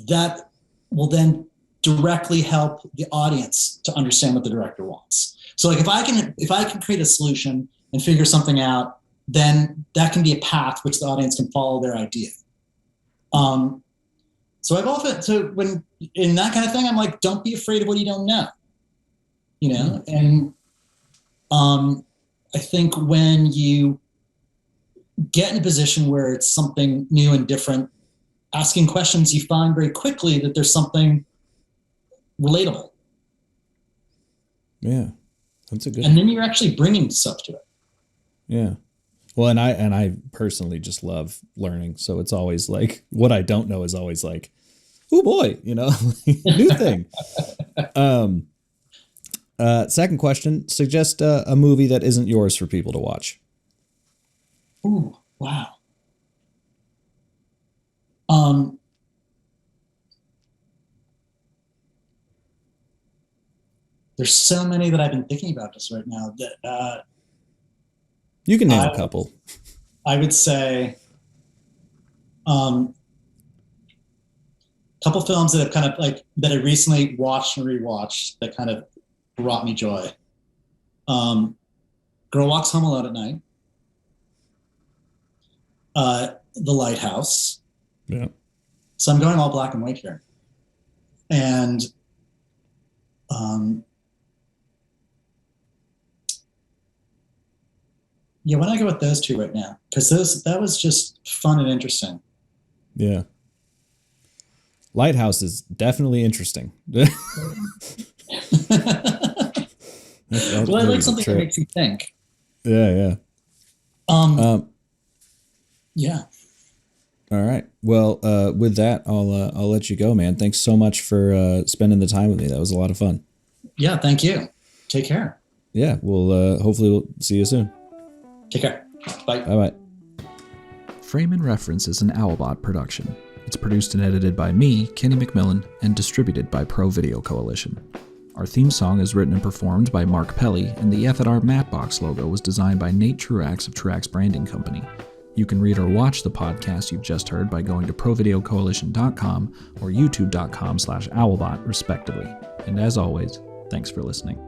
that will then directly help the audience to understand what the director wants. So like if I can create a solution and figure something out, then that can be a path which the audience can follow their idea. So when in that kind of thing, I'm like, don't be afraid of what you don't know, you know? And I think when you get in a position where it's something new and different, asking questions, you find very quickly that there's something relatable. Yeah, that's a good. And then you're actually bringing stuff to it. Yeah. Well, and I personally just love learning. So it's always like what I don't know is always like, oh boy, you know, new thing. Second question, suggest a movie that isn't yours for people to watch. Ooh, wow. There's so many that I've been thinking about just right now that you can name a couple. I would say couple films that have kind of like that I recently watched and rewatched that kind of brought me joy. Girl Walks Home Alone at Night. The Lighthouse. Yeah. So I'm going all black and white here. And yeah, why don't I go with those two right now? Because that was just fun and interesting. Yeah. Lighthouse is definitely interesting. Well, I like something that makes you think. Yeah, yeah. Yeah. All right. Well, with that, I'll let you go, man. Thanks so much for spending the time with me. That was a lot of fun. Yeah, thank you. Take care. Yeah, hopefully we'll see you soon. Take care. Bye. Bye-bye. Frame and Reference is an Owlbot production. It's produced and edited by me, Kenny McMillan, and distributed by ProVideo Coalition. Our theme song is written and performed by Mark Pelly, and the F@R Matbox logo was designed by Nate Truax of Truax Branding Company. You can read or watch the podcast you've just heard by going to provideocoalition.com or youtube.com/owlbot, respectively. And as always, thanks for listening.